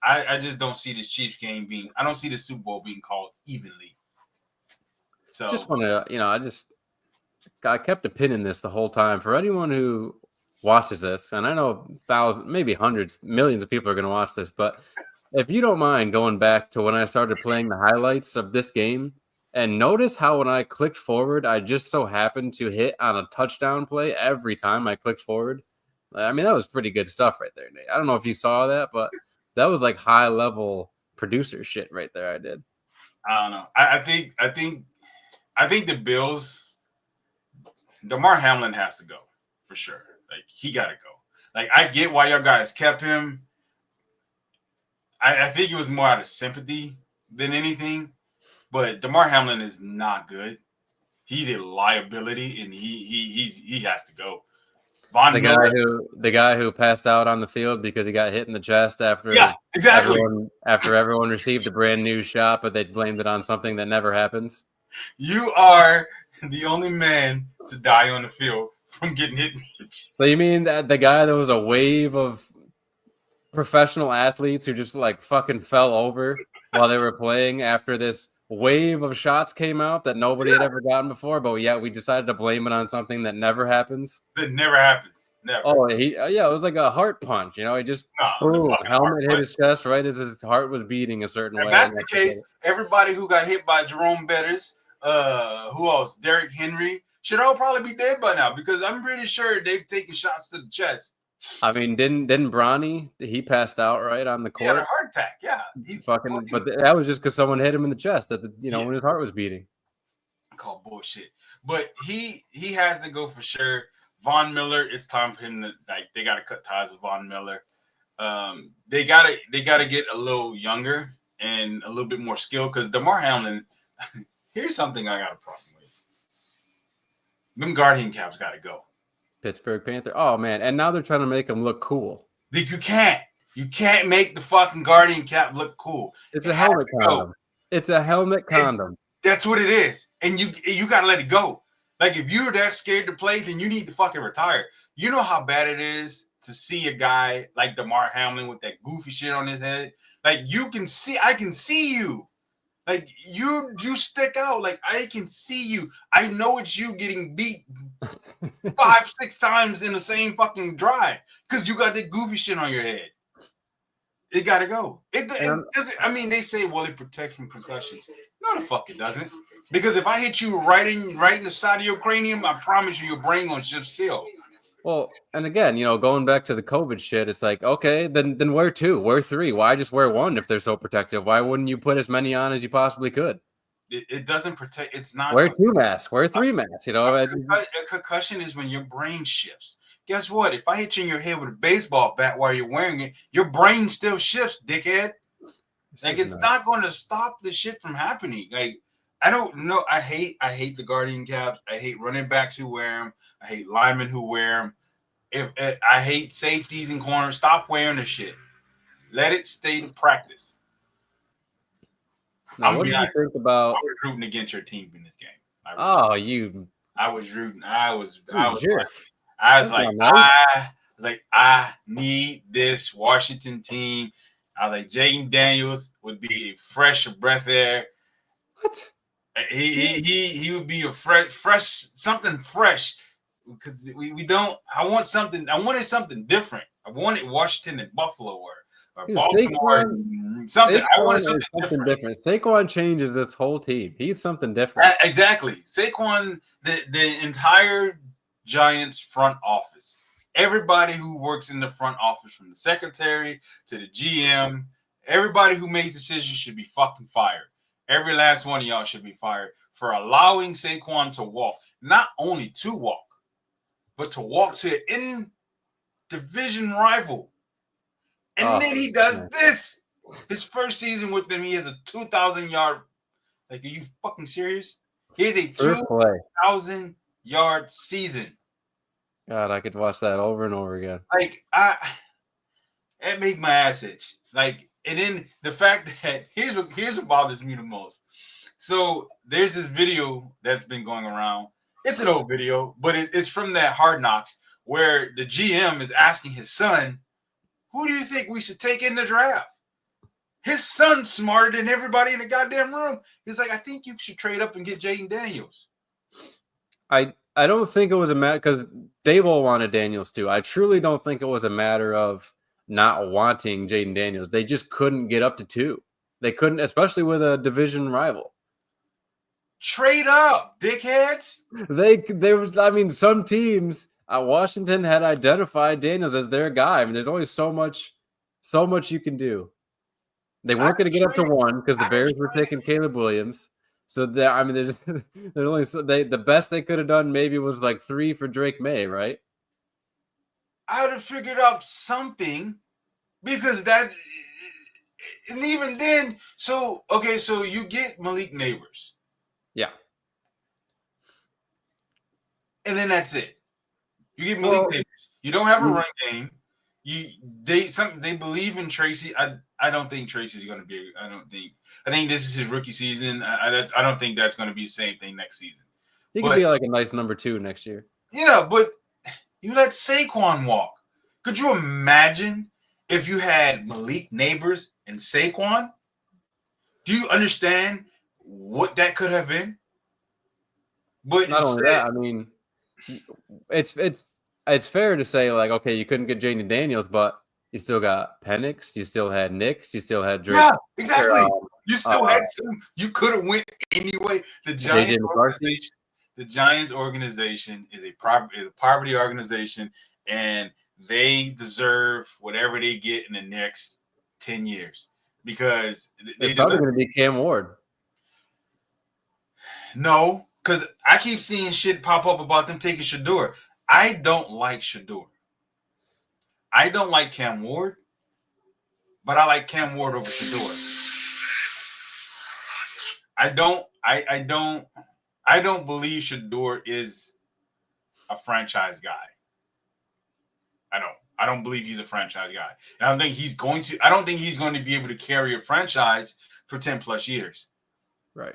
don't see this Chiefs game being. I don't see the Super Bowl being called evenly. So just want to, I kept a pin in this the whole time. For anyone who watches this, and I know thousands, maybe hundreds, millions of people are going to watch this, but if you don't mind going back to when I started playing the highlights of this game, and notice how when I clicked forward, I just so happened to hit on a touchdown play every time I clicked forward. I mean, that was pretty good stuff right there, Nate. I don't know if you saw that, but that was like high level producer shit right there. I did. I don't know. I think the Bills. DeMar Hamlin has to go for sure. Like he got to go. Like I get why your guys kept him. I think it was more out of sympathy than anything. But DeMar Hamlin is not good. He's a liability, and he has to go. Von Miller, The guy who passed out on the field because he got hit in the chest after exactly. everyone received a brand new shot, but they blamed it on something that never happens. You are the only man to die on the field from getting hit. So you mean that the guy that was a wave of professional athletes who just like fucking fell over while they were playing after this wave of shots came out that nobody had ever gotten before, but yet we decided to blame it on something that never happens. That never happens. Never. Oh, it was like a heart punch. He just boom, helmet hit his chest right as his heart was beating a certain way. If that's the case, everybody who got hit by Jerome Bettis, who else? Derrick Henry should all probably be dead by now because I'm pretty sure they've taken shots to the chest. I mean, didn't Bronny? He passed out right on the court. He had a heart attack. Yeah, he's fucking. But that was just because someone hit him in the chest at the when his heart was beating. Called bullshit. But he has to go for sure. Von Miller, it's time for him to they got to cut ties with Von Miller. They gotta get a little younger and a little bit more skilled because DeMar Hamlin. Here's something I got a problem with. Them guardian caps got to go. Pittsburgh Panther. Oh man, and now they're trying to make him look cool. You can't make the fucking guardian cap look cool. It's a helmet condom. It's a helmet condom. That's what it is, and you gotta let it go. Like if you're that scared to play, then you need to fucking retire. You know how bad it is to see a guy like DeMar Hamlin with that goofy shit on his head. Like I can see you. Like you stick out. Like I can see you. I know it's you getting beat 5-6 times in the same fucking drive because you got that goofy shit on your head. It gotta go. It doesn't. I mean, they say, well, it protects from concussions. No, the fuck it doesn't. Because if I hit you right in the side of your cranium, I promise you, your brain gonna shift still. Well, and again, going back to the COVID shit, it's like, okay, then wear 2, wear 3. Why just wear 1 if they're so protective? Why wouldn't you put as many on as you possibly could? It doesn't protect. It's not. Wear 2 masks. Wear 3 masks. A concussion is when your brain shifts. Guess what? If I hit you in your head with a baseball bat while you're wearing it, your brain still shifts, dickhead. Like it's not going to stop the shit from happening. Like I don't know. I hate the guardian caps. I hate running backs who wear them. I hate linemen who wear them. I hate safeties and corners. Stop wearing the shit. Let it stay to practice. Now, what do you think about? I was rooting against your team in this game. I was rooting. I was like, I need this Washington team. I was like, Jaden Daniels would be a fresh breath air. What? He would be a fresh something fresh because we don't. I wanted something different. I wanted Washington and Buffalo or Baltimore. Something. I wanted something different. Saquon changes this whole team. He's something different. Exactly. Saquon, the entire Giants front office everybody who works in the front office, from the secretary to the GM, everybody who makes decisions should be fucking fired. Every last one of y'all should be fired for allowing Saquon to walk. Not only to walk, but to walk to an in-division rival. And then he does this. His first season with them, he has a 2,000 yard. Like, are you fucking serious? He has a 2,000 yard season. God, I could watch that over and over again. Like, it made my ass itch. Like, and then the fact that here's what bothers me the most. So there's this video that's been going around. It's an old video, but it's from that Hard Knocks where the GM is asking his son, "Who do you think we should take in the draft?" His son's smarter than everybody in the goddamn room. He's like, "I think you should trade up and get Jaden Daniels." I don't think it was a matter, because Daboll wanted Daniels too. I truly don't think it was a matter of not wanting Jaden Daniels. They just couldn't get up to 2. They couldn't, especially with a division rival. Trade up, dickheads. Some teams, Washington had identified Daniels as their guy. I mean, there's only so much you can do. They weren't going to get up to 1 because the Bears were taking Caleb Williams. So there's only the best they could have done maybe was like 3 for Drake May, right? I would have figured out something, because that, and even then, so you get Malik Neighbors. Yeah. And then that's it. You get Malik Neighbors. You don't have a run game. They believe in Tracy. I don't think Tracy's going to be. I think this is his rookie season. I don't think that's going to be the same thing next season. He could be like a nice number 2 next year. Yeah, but you let Saquon walk. Could you imagine if you had Malik Neighbors and Saquon? Do you understand what that could have been? But not only that, I mean, it's fair to say, like, okay, you couldn't get Jaden Daniels, but you still got Penix, you still had Nix, you still had Drake. Yeah, exactly. You still had some. You could have went anyway. The Giants organization is a poverty organization, and they deserve whatever they get in the next 10 years, because it's probably going to be Cam Ward. No, because I keep seeing shit pop up about them taking Shador. I don't like Shador. I don't like Cam Ward, but I like Cam Ward over Shador. I don't believe Shador is a franchise guy. I don't believe he's a franchise guy. And I don't think he's going to be able to carry a franchise for 10 plus years. Right.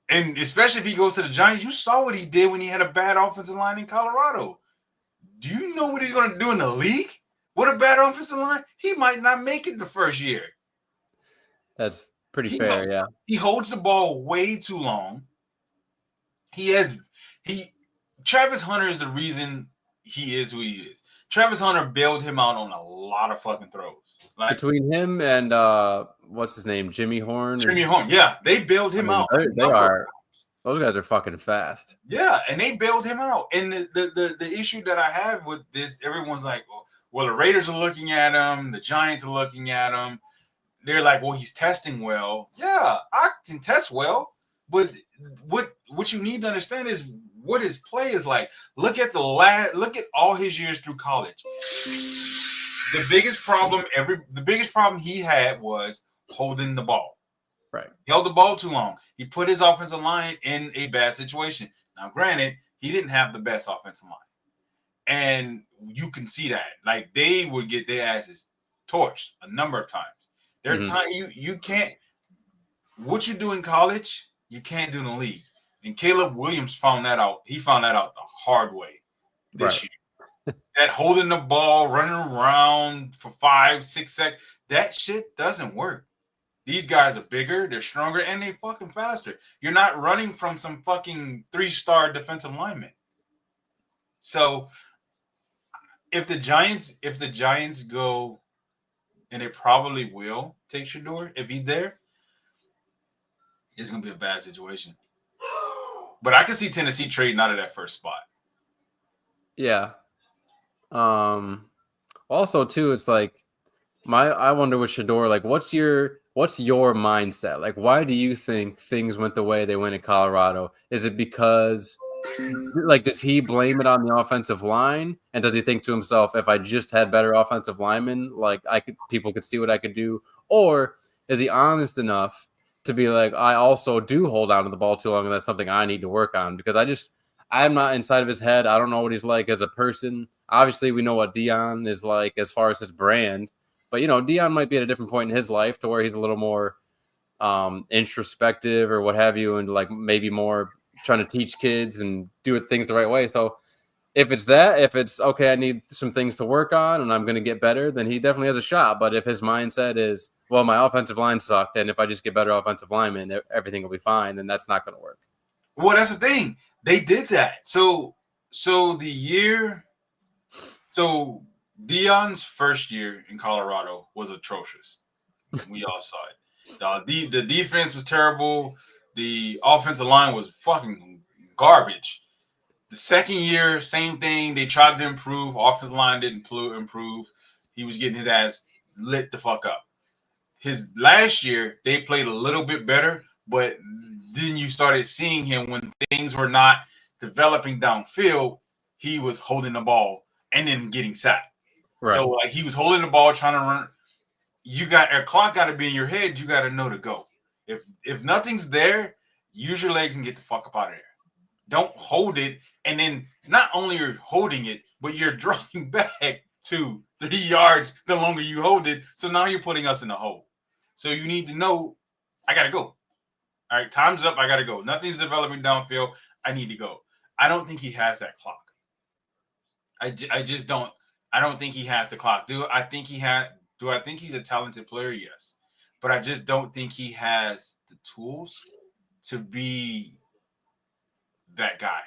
And especially if he goes to the Giants, you saw what he did when he had a bad offensive line in Colorado. Do you know what he's going to do in the league with a bad offensive line? He might not make it the first year. That's pretty fair, yeah. He holds the ball way too long. Travis Hunter is the reason he is who he is. Travis Hunter bailed him out on a lot of fucking throws. Like, between him and what's his name, Jimmy Horn. Yeah, they bailed him out. Those guys are fucking fast. Yeah, and they bailed him out. And the issue that I have with this, everyone's like, well, the Raiders are looking at him, the Giants are looking at him. They're like, well, he's testing well. Yeah, I can test well, but what you need to understand is what his play is like. Look at all his years through college. The biggest problem he had was holding the ball. Right. He held the ball too long. He put his offensive line in a bad situation. Now, granted, he didn't have the best offensive line. And you can see that. Like, they would get their asses torched a number of times. There are times you can't – what you do in college, you can't do in the league. And Caleb Williams found that out. He found that out the hard way this year. That holding the ball, running around for 5-6 seconds, that shit doesn't work. These guys are bigger, they're stronger, and they fucking faster. You're not running from some fucking 3-star defensive lineman. So if the Giants go, and they probably will take Shador if he's there, it's gonna be a bad situation. But I can see Tennessee trading out of that first spot. Yeah. Also, too, it's like I wonder with Shador, like, what's your mindset? Like, why do you think things went the way they went in Colorado? Is it because like, does he blame it on the offensive line? And does he think to himself, if I just had better offensive linemen, like people could see what I could do? Or is he honest enough to be like, I also do hold on to the ball too long, and that's something I need to work on? Because I'm not inside of his head. I don't know what he's like as a person. Obviously, we know what Dion is like as far as his brand, but Dion might be at a different point in his life to where he's a little more introspective or what have you, and like maybe more trying to teach kids and do things the right way. So if it's okay, I need some things to work on and I'm going to get better, then he definitely has a shot. But if his mindset is, well, my offensive line sucked, and if I just get better offensive linemen, everything will be fine, then that's not going to work. Well, that's the thing. They did that. So Dion's first year in Colorado was atrocious. We all saw it. The defense was terrible. The offensive line was fucking garbage. The second year, same thing. They tried to improve. Offensive line didn't improve. He was getting his ass lit the fuck up. His last year, they played a little bit better, but then you started seeing him when things were not developing downfield. He was holding the ball and then getting sacked. Right. So like he was holding the ball, trying to run. You got a clock got to be in your head. You got to know to go. If nothing's there, use your legs and get the fuck up out of there. Don't hold it, and then not only you're holding it, but you're dropping back 2-3 yards the longer you hold it. So now you're putting us in a hole. So you need to know, I gotta go. All right, time's up. I gotta go. Nothing's developing downfield. I need to go. I don't think he has that clock. I just don't. I don't think he has the clock. Do I think he had? Do I think he's a talented player? Yes, but I just don't think he has the tools to be that guy.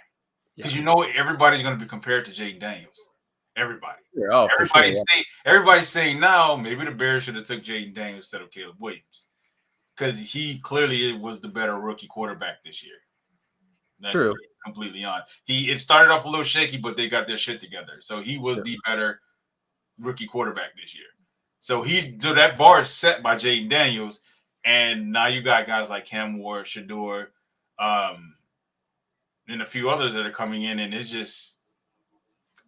Yeah. Because everybody's going to be compared to Jaden Daniels. Everybody. Sure. Oh, for sure. Yeah. Everybody's saying now maybe the Bears should have took Jaden Daniels instead of Caleb Williams because he clearly was the better rookie quarterback this year. That's True. completely on. It started off a little shaky, but they got their shit together. So he was the better rookie quarterback this year. So that bar is set by Jaden Daniels, and now you got guys like Cam Ward, Shador, and a few others that are coming in, and it's just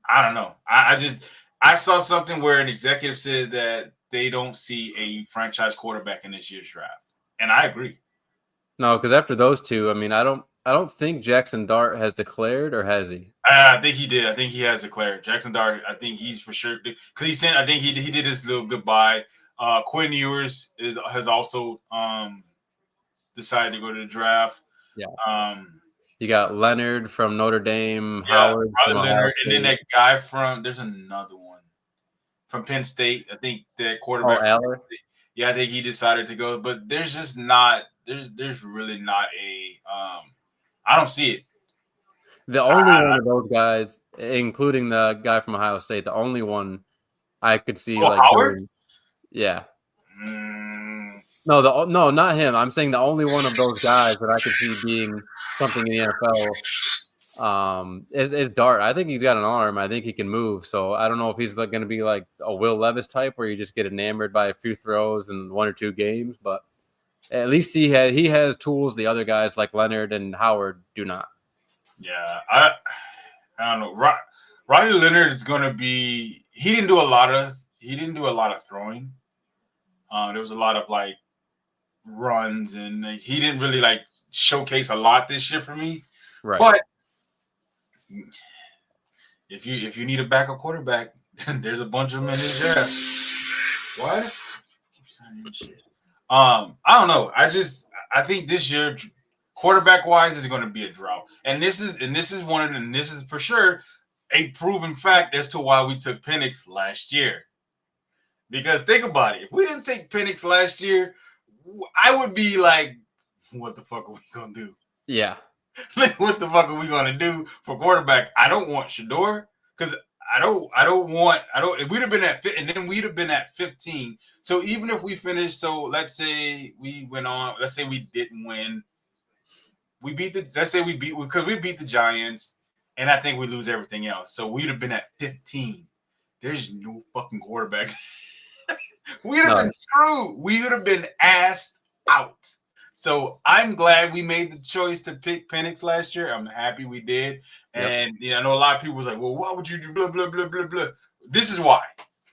I don't know. I saw something where an executive said that they don't see a franchise quarterback in this year's draft, and I agree. No, because after those two, I mean, I don't think Jackson Dart has declared, or has he? I think he did. I think he has declared. Jackson Dart, I think he's for sure because he sent. I think he did his little goodbye. Quinn Ewers has also decided to go to the draft. Yeah. Um, You got Leonard from Notre Dame, yeah, Howard from Riley Ohio Leonard, and then State. that guy there's another one from Penn State. I think that Oh, quarterback. Aller. Yeah, I think he decided to go, but there's just not. There's really not a. I don't see it. The only one of those guys, including the guy from Ohio State, the only one I could see Oh, like Howard. going, yeah. Mm, No, not him. I'm saying the only one of those guys that I could see being something in the NFL is Dart. I think he's got an arm. I think he can move. So I don't know if he's like going to be like a Will Levis type where you just get enamored by a few throws in 1 or 2 games, but at least he has tools the other guys like Leonard and Howard do not. yeah, I don't know. Riley Leonard is going to be. He didn't do a lot of throwing. There was a lot of like runs, and he didn't really like showcase a lot this year for me. Right. But if you need a backup quarterback, there's a bunch of them in this draft. What? Keep signing shit. I don't know. I think this year quarterback wise is going to be a drought, and this is this is for sure a proven fact as to why we took Penix last year. Because think about it, if we didn't take Penix last year, I would be like, what the fuck are we gonna do? Yeah. What the fuck are we gonna do for quarterback? I don't want Shador because I don't want if we'd have been at and then we'd have been at 15. So even if we finished, so let's say we went on, let's say we didn't win. Let's say we beat the Giants, and I think we lose everything else. So we'd have been at 15. there's no fucking quarterbacks. We'd have been screwed. We would have been asked out. So I'm glad we made the choice to pick Penix last year. I'm happy we did. And I know a lot of people was like, well, why would you do blah, blah, blah, blah, blah. This is why.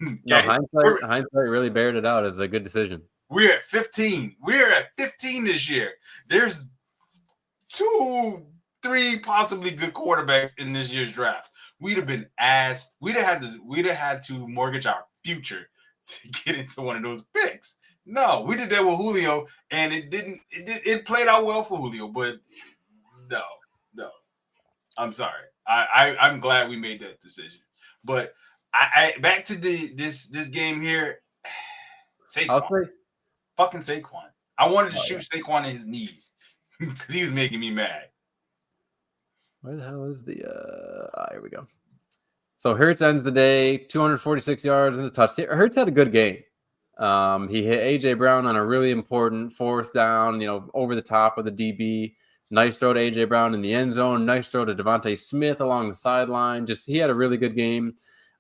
No, hindsight really bared it out as a good decision. We're at 15. We're at 15 this year. There's 2, 3 possibly good quarterbacks in this year's draft. We'd have been asked. We'd have had to mortgage our future to get into one of those picks. No, we did that with Julio, and it didn't. It played out well for Julio, but no. I'm sorry. I'm glad we made that decision. But I back to this game here. Saquon, fucking Saquon. I wanted to shoot Saquon in his knees because he was making me mad. Where the hell is the? Here we go. So Hurts ends the day 246 yards and a touchdown. Hurts had a good game. He hit AJ Brown on a really important 4th down, over the top of the DB. Nice throw to AJ Brown in the end zone. Nice throw to Devontae Smith along the sideline. He had a really good game.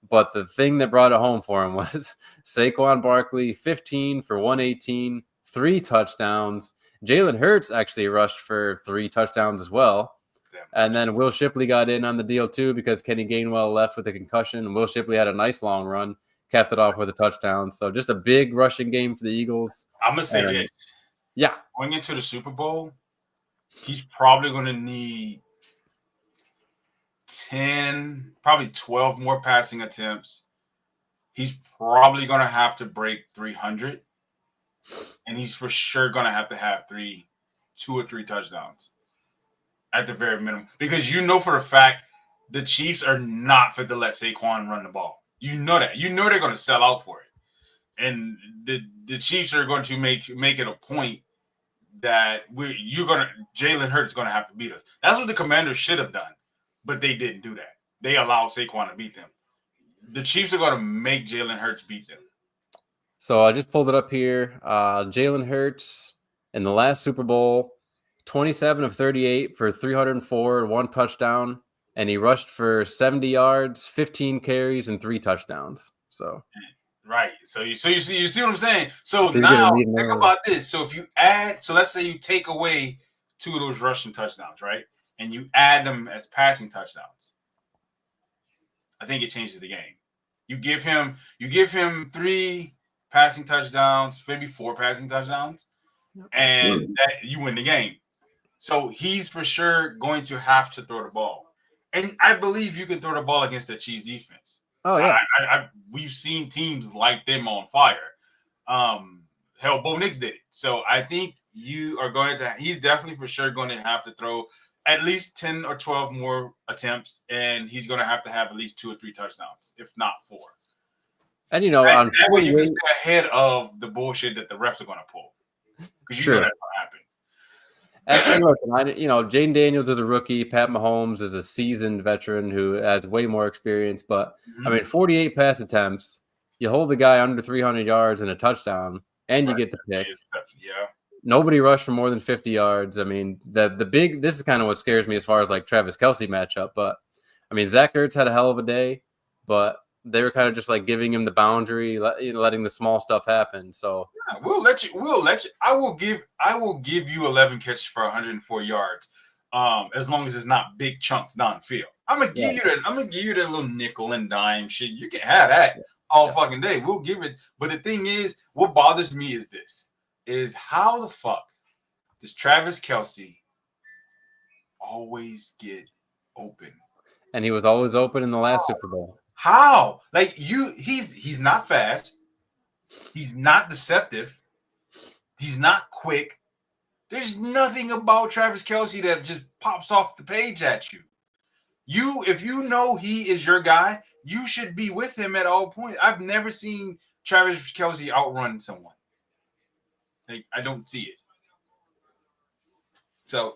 But the thing that brought it home for him was Saquon Barkley, 15 for 118, 3 touchdowns. Jalen Hurts actually rushed for 3 touchdowns as well. And then Will Shipley got in on the deal too because Kenny Gainwell left with a concussion. And Will Shipley had a nice long run, capped it off with a touchdown. So just a big rushing game for the Eagles. I'm going to say this. Yeah. Going into the Super Bowl, he's probably going to need 10, probably 12 more passing attempts. He's probably going to have to break 300. And he's for sure going to have 2 or 3 touchdowns at the very minimum. Because for a fact the Chiefs are not fit to let Saquon run the ball. You know that. You know they're going to sell out for it. And the Chiefs are going to make it a point that Jalen Hurts is going to have to beat us. That's what the Commanders should have done. But they didn't do that. They allowed Saquon to beat them. The Chiefs are going to make Jalen Hurts beat them. So I just pulled it up here. Jalen Hurts in the last Super Bowl, 27 of 38 for 304, 1 touchdown, and he rushed for 70 yards, 15 carries, and 3 touchdowns. So right. So you see what I'm saying? So now think about this. So if you add, so let's say you take away 2 of those rushing touchdowns, right? And you add them as passing touchdowns. I think it changes the game. You give him 3 passing touchdowns, maybe 4 passing touchdowns, and that you win the game. So he's for sure going to have to throw the ball. And I believe you can throw the ball against the Chiefs defense. Oh, yeah. We've seen teams light them on fire. Hell, Bo Nix did it. So I think he's definitely for sure going to have to throw at least 10 or 12 more attempts, and he's going to have at least 2 or 3 touchdowns, if not 4. And, that way you can stay ahead of the bullshit that the refs are going to pull. Because you know that's going to happen. And look, Jaden Daniels is a rookie. Pat Mahomes is a seasoned veteran who has way more experience. But, 48 pass attempts, you hold the guy under 300 yards and a touchdown, and you get the pick. Yeah. Nobody rushed for more than 50 yards. This is kind of what scares me as far as like Travis Kelce matchup. But, Zach Ertz had a hell of a day, but they were kind of just like giving him the boundary, letting the small stuff happen. So yeah, we'll let you. I will give you 11 catches for 104 yards, as long as it's not big chunks downfield. I'm gonna give you that. I'm gonna give you that little nickel and dime shit. You can have that all fucking day. We'll give it. But the thing is, what bothers me is how the fuck does Travis Kelce always get open? And he was always open in the last Super Bowl. How? Like he's not fast. He's not deceptive. He's not quick. There's nothing about Travis Kelce that just pops off the page at you. If you know he is your guy, you should be with him at all points. I've never seen Travis Kelce outrun someone. Like, I don't see it. So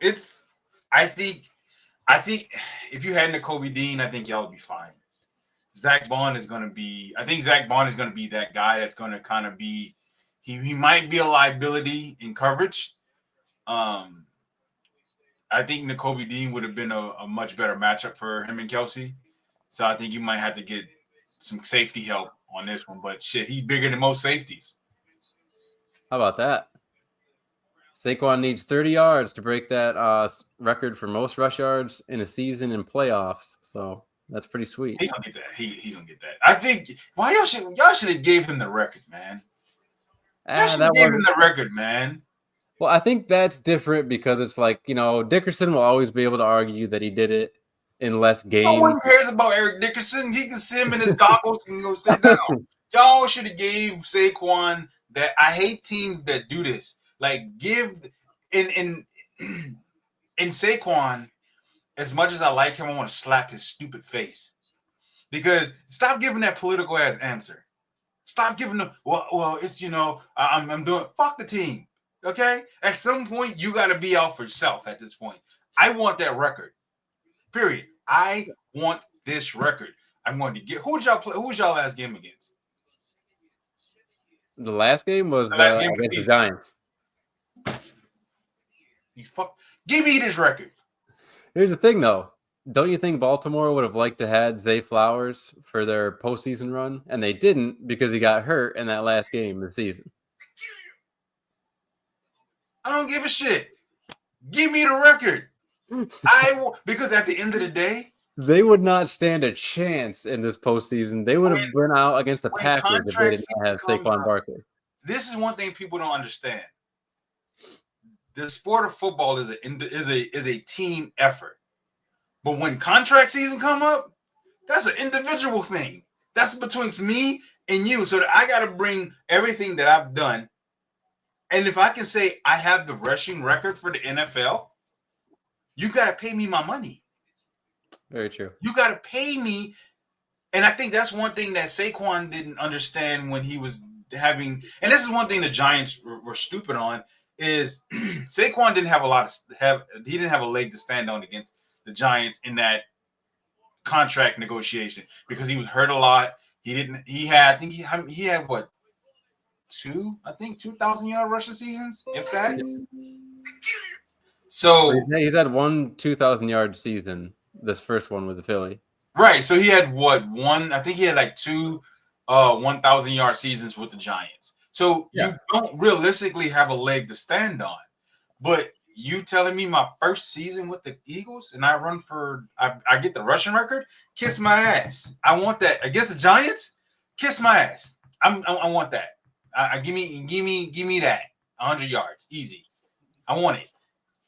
I think if you had Nakobe Dean, I think y'all would be fine. Zach Bond is going to be that guy that's going to kind of be, he might be a liability in coverage. I think Nakobe Dean would have been a much better matchup for him and Kelce. So I think you might have to get some safety help on this one, but shit, he's bigger than most safeties. How about that? Saquon needs 30 yards to break that record for most rush yards in a season in playoffs. So that's pretty sweet. He gonna get that. He gonna get that. I think why y'all should have gave him the record, man. Y'all should have gave him the record, man. Well, I think that's different because it's like, Dickerson will always be able to argue that he did it in less games. No one cares about Eric Dickerson. He can sit him in his goggles and go sit down. Y'all should have gave Saquon that. I hate teams that do this. Like give in Saquon, as much as I like him, I want to slap his stupid face. Because stop giving that political ass answer. Stop giving them, well, it's I'm doing fuck the team. Okay? At some point, you gotta be out for yourself at this point. I want that record. Period. I want this record. I'm going to get who was y'all last game against? The last game was against the Giants. Give me this record. Here's the thing though. Don't you think Baltimore would have liked to had Zay Flowers for their postseason run? And they didn't because he got hurt in that last game of the season. I don't give a shit. Give me the record. Because at the end of the day, they would not stand a chance in this postseason. They would have been out against the Packers if they did not have Saquon Barkley. This is one thing people don't understand. The sport of football is a team effort. But when contract season come up, that's an individual thing. That's between me and you. So that I got to bring everything that I've done. And if I can say I have the rushing record for the NFL, you got to pay me my money. Very true. You got to pay me. And I think that's one thing that Saquon didn't understand when he was having, and this is one thing the Giants were stupid on, is Saquon didn't have he didn't have a leg to stand on against the Giants in that contract negotiation because he was hurt a lot. He had what, 2,000-yard rushing seasons, if that. So he's had 1 2,000-yard season, this first one with the Philly. Right. So he had I think he had like 2 1,000-yard seasons with the Giants. So you don't realistically have a leg to stand on. But you telling me my first season with the Eagles and I get the rushing record? Kiss my ass. I want that against the Giants. Kiss my ass. I want that. Give me that 100 yards, easy. I want it.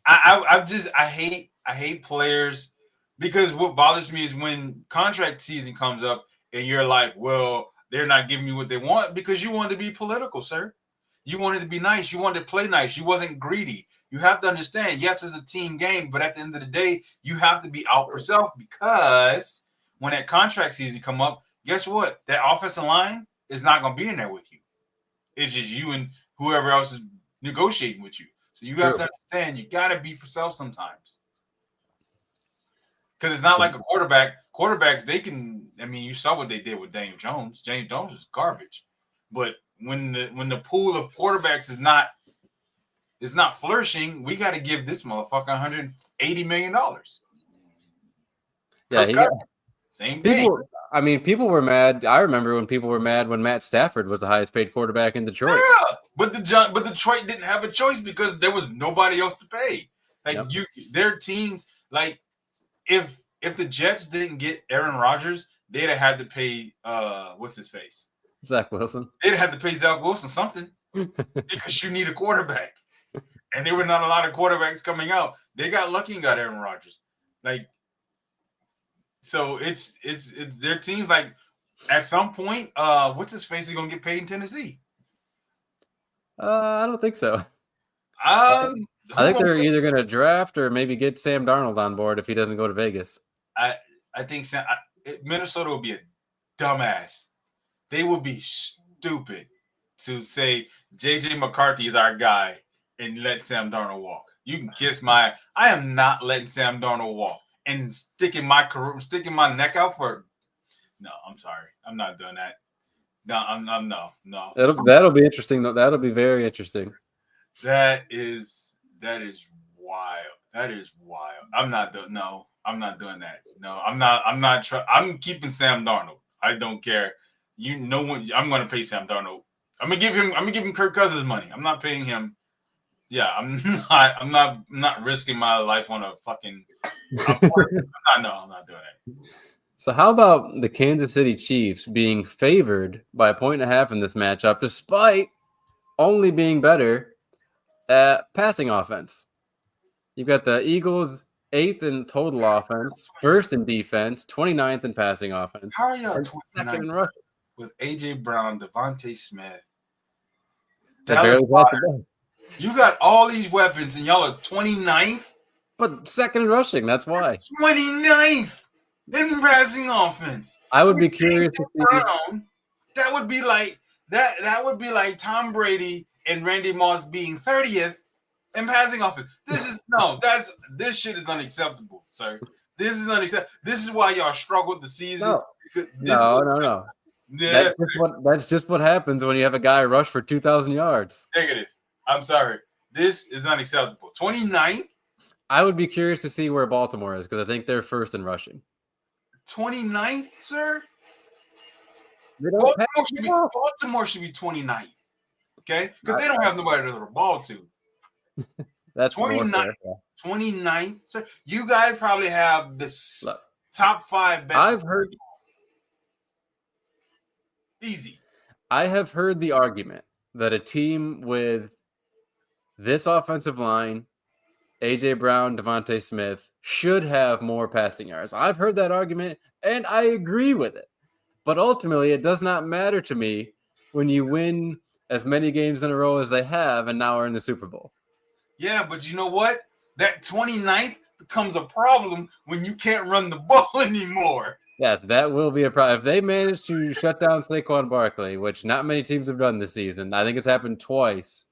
I hate players because what bothers me is when contract season comes up and you're like, well, they're not giving me what they want because you wanted to be political, sir. You wanted to be nice. You wanted to play nice. You wasn't greedy. You have to understand, yes, it's a team game, but at the end of the day, you have to be out for yourself because when that contract season come up, guess what? That offensive line is not going to be in there with you. It's just you and whoever else is negotiating with you. So you have to understand, you got to be for self sometimes. Because it's not like a quarterback. Quarterbacks, you saw what they did with Daniel Jones. James Jones is garbage. But when the pool of quarterbacks is not flourishing, we got to give this motherfucker $180 million. Yeah, same thing. People were mad. I remember when people were mad when Matt Stafford was the highest paid quarterback in Detroit. Yeah, but Detroit didn't have a choice because there was nobody else to pay. Their teams, like if the Jets didn't get Aaron Rodgers, they'd have had to pay what's his face? Zach Wilson. They'd have to pay Zach Wilson something because you need a quarterback. And there were not a lot of quarterbacks coming out. They got lucky and got Aaron Rodgers. So it's their teams. Like at some point, what's his face is gonna get paid in Tennessee? I don't think so. I think they're either gonna draft or maybe get Sam Darnold on board if he doesn't go to Vegas. I think Minnesota will be a dumbass. They would be stupid to say JJ McCarthy is our guy and let Sam Darnold walk. You can kiss my. I am not letting Sam Darnold walk and sticking my neck out for. No, I'm sorry. I'm not doing that. No. That'll be interesting though. That'll be very interesting. That is wild. That is wild. I'm not doing that. No, I'm not. I'm keeping Sam Darnold. I don't care. No one. I'm going to pay Sam Darnold. I'm gonna give him Kirk Cousins money. I'm not paying him. Yeah, I'm not risking my life on a fucking. I'm not doing it. So how about the Kansas City Chiefs being favored by 1.5 in this matchup, despite only being better at passing offense? You've got the Eagles 8th in total offense, 1st in defense, 29th in passing offense, How are y'all and 29 2nd in rushing. with AJ Brown, Devontae Smith, They Dallas barely passed the ball. You got all these weapons, and y'all are 29th? But 2nd in rushing, that's why. 29th in passing offense. I would be curious to see. Brown, that would be like that would be like Tom Brady and Randy Moss being 30th in passing offense. This shit is unacceptable, sir. This is unacceptable. This is why y'all struggled the season. No. Yes, That's just what happens when you have a guy rush for 2,000 yards. negative. I'm sorry. This is unacceptable. 29th? I would be curious to see where Baltimore is because I think they're 1st in rushing. 29th, sir? Baltimore Baltimore should be 29th. Okay? Because they don't have nobody to throw the ball to. That's 29th. 29th, sir. You guys probably have the top 5 best. I've heard. Easy. I have heard the argument that a team with this offensive line, AJ Brown, Devontae Smith, should have more passing yards. I've heard that argument, and I agree with it. But ultimately, it does not matter to me when you win as many games in a row as they have and now are in the Super Bowl. Yeah, but you know what? That 29th becomes a problem when you can't run the ball anymore. Yes, that will be a problem. If they manage to shut down Saquon Barkley, which not many teams have done this season, I think it's happened twice,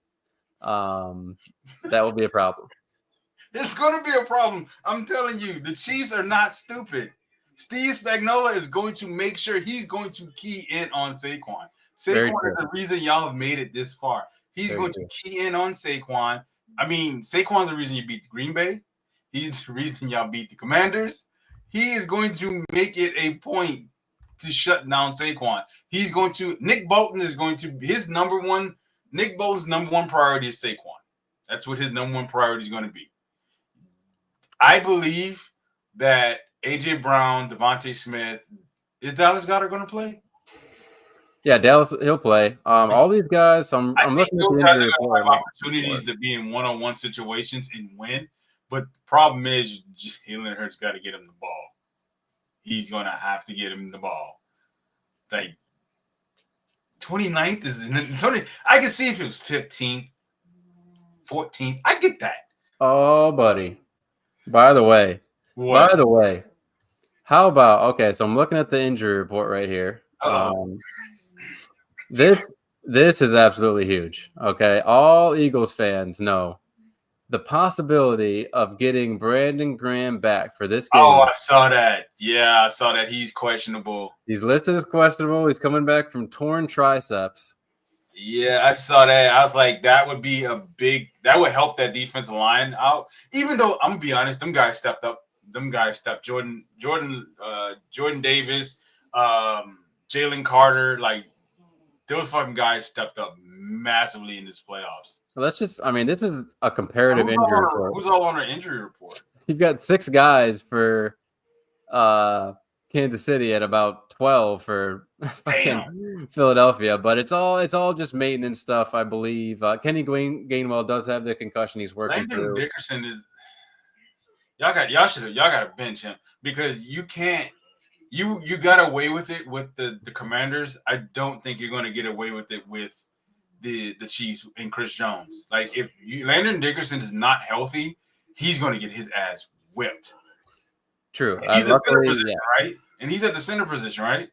that will be a problem. It's going to be a problem. I'm telling you, the Chiefs are not stupid. Steve Spagnuolo is going to make sure he's going to key in on Saquon. Saquon is the reason y'all have made it this far. He's going to key in on Saquon. I mean, Saquon's the reason you beat Green Bay. He's the reason y'all beat the Commanders. He is going to make it a point to shut down Saquon. Nick Bolton is going to, Nick Bolton's number one priority is Saquon. That's what his number one priority is going to be. I believe that AJ Brown, Devontae Smith, is Dallas Goedert going to play? Yeah, Dallas, he'll play. All these guys, I'm looking at the injury report. Opportunities to be in one-on-one situations and win, but the problem is Jalen Hurts got to get him the ball. He's going to have to get him the ball. Like 29th is I can see if it was 15th, 14th. I get that. Oh, buddy. By the way, how about so I'm looking at the injury report right here. This is absolutely huge. Okay, all Eagles fans know the possibility of getting Brandon Graham back for this game. Oh, I saw that. Yeah, I saw that. He's questionable. He's listed as questionable. He's coming back from torn triceps. Yeah, I saw that. I was like, that would help that defensive line out. Even though I'm gonna be honest, them guys stepped up. Jordan Davis, Jalen Carter, like those fucking guys stepped up massively in this playoffs. So this is a comparative injury report. Who's all on our injury report? You've got 6 guys for Kansas City at about 12 for Philadelphia, but it's all just maintenance stuff, I believe. Kenny Gainwell does have the concussion he's working through. Dickerson is y'all got to bench him because you can't. You got away with it with the Commanders. I don't think you're going to get away with it with the Chiefs and Chris Jones. Like if Landon Dickerson is not healthy, he's going to get his ass whipped. True. He's at center position, right? And he's at the center position, right?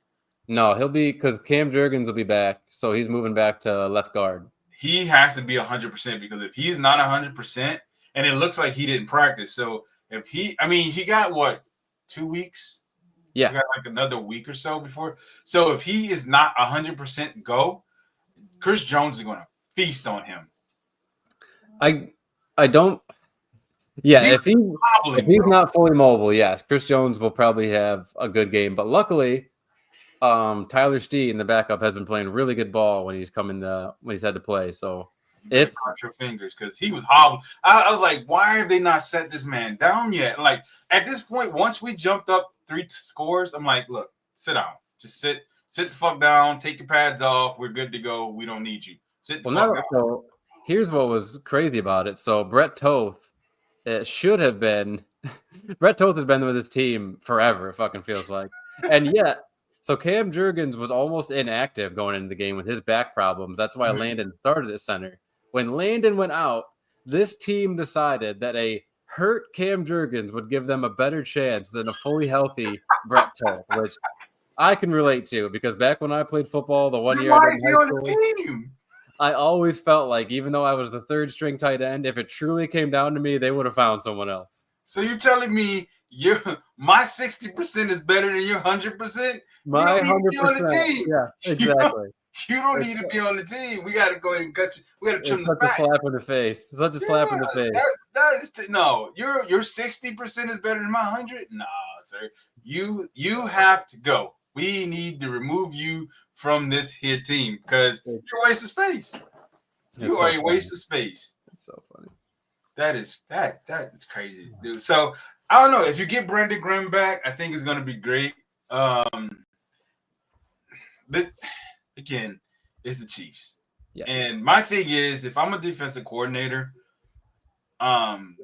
No, he'll be because Cam Jurgens will be back, so he's moving back to left guard. He has to be 100% because if he's not 100%, and it looks like he didn't practice, so if he got what 2 weeks? Yeah, he got like another week or so before. So if he is not 100% go, Chris Jones is going to feast on him. I don't. Yeah, if he's not fully mobile, yes, Chris Jones will probably have a good game. But luckily, Tyler Steen, the backup, has been playing really good ball when he's had to play. So you better cross your fingers because he was hobbling. I was like, why have they not set this man down yet? Like at this point, once we jumped up 3 scores, I'm like, look, sit down, just sit the fuck down, take your pads off. We're good to go. We don't need you. Sit the fuck down. So here's what was crazy about it. So Brett Toth, it should have been Brett Toth has been with his team forever. It fucking feels like, and yet. So Cam Jurgens was almost inactive going into the game with his back problems. That's why Landon started at center. When Landon went out, this team decided that a hurt Cam Jurgens would give them a better chance than a fully healthy Brett Toth, which I can relate to because back when I played football, the one year I Why did is in he high on school, the team? I always felt like even though I was the third string tight end, if it truly came down to me, they would have found someone else. So you're telling me my 60% is better than your 100%? My You don't need to be on the 100%. team. Yeah, exactly. You don't need to be on the team. We got to go ahead and cut you. We got to trim It's the such a fat. slap in the face. Such a slap in the face. No, your 60% is better than my 100. Nah, sir. You have to go. We need to remove you from this here team because you're a waste of space. You are a waste of space. It's so funny. That is crazy, dude. So I don't know if you get Brandon Graham back. I think it's gonna be great. But again, it's the Chiefs. Yes. And my thing is, if I'm a defensive coordinator, I'm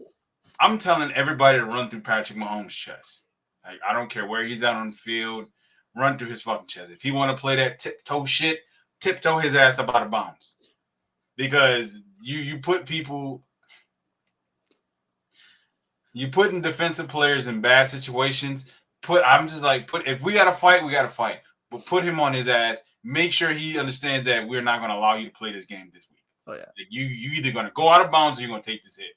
telling everybody to run through Patrick Mahomes' chest. Like I don't care where he's out on the field, run through his fucking chest. If he want to play that tiptoe shit, tiptoe his ass up out of bounds. Because you put people. You putting defensive players in bad situations. If we gotta fight, we gotta fight. But put him on his ass. Make sure he understands that we're not gonna allow you to play this game this week. Oh yeah. Like you either gonna go out of bounds or you're gonna take this hit.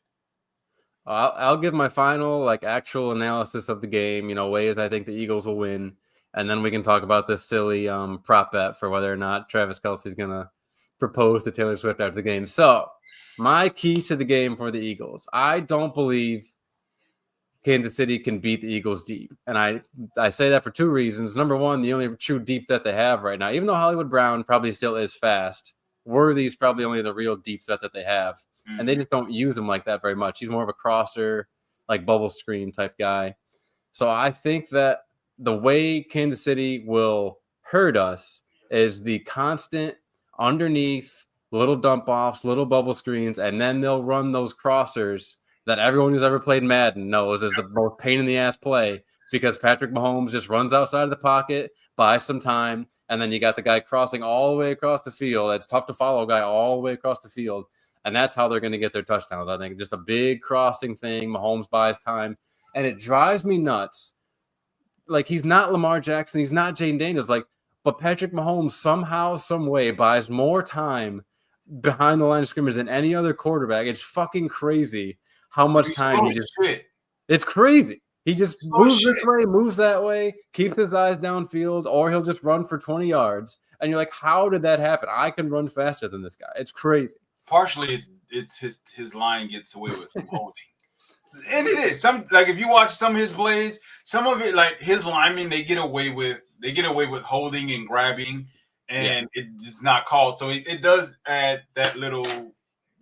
I'll give my final actual analysis of the game. Ways I think the Eagles will win, and then we can talk about this silly prop bet for whether or not Travis Kelce's gonna propose to Taylor Swift after the game. So my keys to the game for the Eagles: I don't believe Kansas City can beat the Eagles deep. And I say that for two reasons. Number one, the only true deep that they have right now, even though Hollywood Brown probably still is fast, Worthy's probably only the real deep threat that they have. Mm-hmm. And they just don't use him like that very much. He's more of a crosser, like bubble screen type guy. So I think that the way Kansas City will hurt us is the constant underneath little dump offs, little bubble screens, and then they'll run those crossers that everyone who's ever played Madden knows is the most pain in the ass play because Patrick Mahomes just runs outside of the pocket, buys some time, and then you got the guy crossing all the way across the field. It's tough to follow a guy all the way across the field, and that's how they're going to get their touchdowns. I think just a big crossing thing. Mahomes buys time, and it drives me nuts. Like he's not Lamar Jackson, he's not Jane Daniels, but Patrick Mahomes somehow, some way buys more time behind the line of scrimmage than any other quarterback. It's fucking crazy. How much time he just it's crazy. He just moves this way, moves that way, keeps his eyes downfield, or he'll just run for 20 yards. And you're like, how did that happen? I can run faster than this guy. It's crazy. Partially it's his line gets away with holding. And it is. If you watch some of his plays, some of it like his linemen, they get away with holding and grabbing, and it's not called. So it does add that little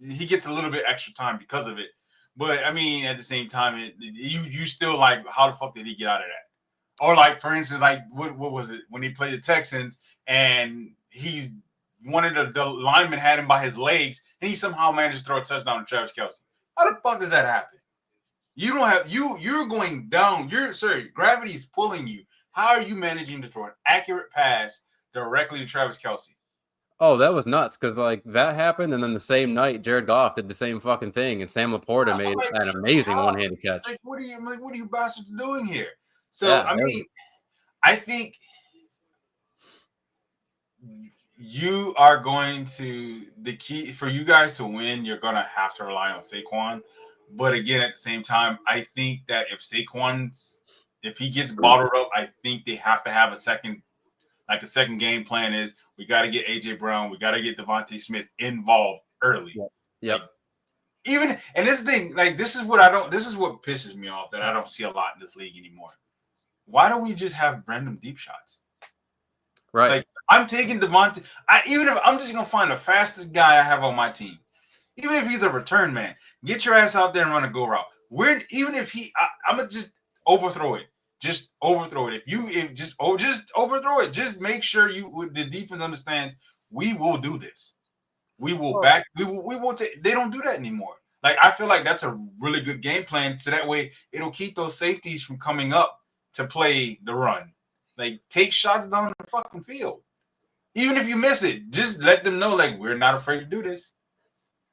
he gets a little bit extra time because of it. But I mean, at the same time, you still like, how the fuck did he get out of that? Or like, for instance, like what was it when he played the Texans and one of the linemen had him by his legs and he somehow managed to throw a touchdown to Travis Kelce. How the fuck does that happen? You don't have you're going down. Gravity's pulling you. How are you managing to throw an accurate pass directly to Travis Kelce? Oh, that was nuts because that happened, and then the same night, Jared Goff did the same fucking thing, and Sam Laporta made an amazing one-handed catch. Like, what are you bastards doing here? So I mean, I think you are going to the key for you guys to win. You're going to have to rely on Saquon, but again, at the same time, I think that if he gets bottled up, I think they have to have a second game plan is. We got to get AJ Brown. We got to get Devontae Smith involved early. Yep. And this thing, this is what pisses me off that I don't see a lot in this league anymore. Why don't we just have random deep shots? Right. Like I'm taking Devontae. Even if I'm just gonna find the fastest guy I have on my team, even if he's a return man, get your ass out there and run a go route. Even if I'm gonna just overthrow it. Just overthrow it. Just overthrow it. Just make sure the defense understands we will do this. We will Well, back. We will take. They don't do that anymore. Like I feel like that's a really good game plan. So that way it'll keep those safeties from coming up to play the run. Like take shots down the fucking field. Even if you miss it, just let them know like we're not afraid to do this.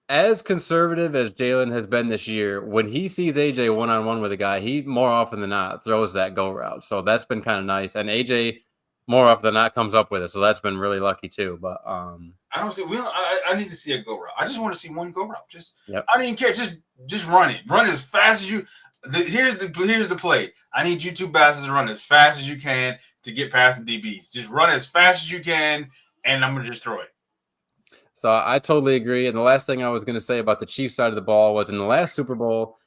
as conservative as Jalen has been this year, when he sees AJ one-on-one with a guy, he more often than not throws that go route. So that's been kind of nice. And AJ more often than not comes up with it. So that's been really lucky too. But I don't see. I need to see a go route. I just want to see one go route. yep. I don't even care. Just run it. Run as fast as you. Here's the play. I need you two bastards to run as fast as you can to get past the DBs. Just run as fast as you can, and I'm gonna just throw it. So I totally agree. And the last thing I was going to say about the Chiefs side of the ball was in the last Super Bowl,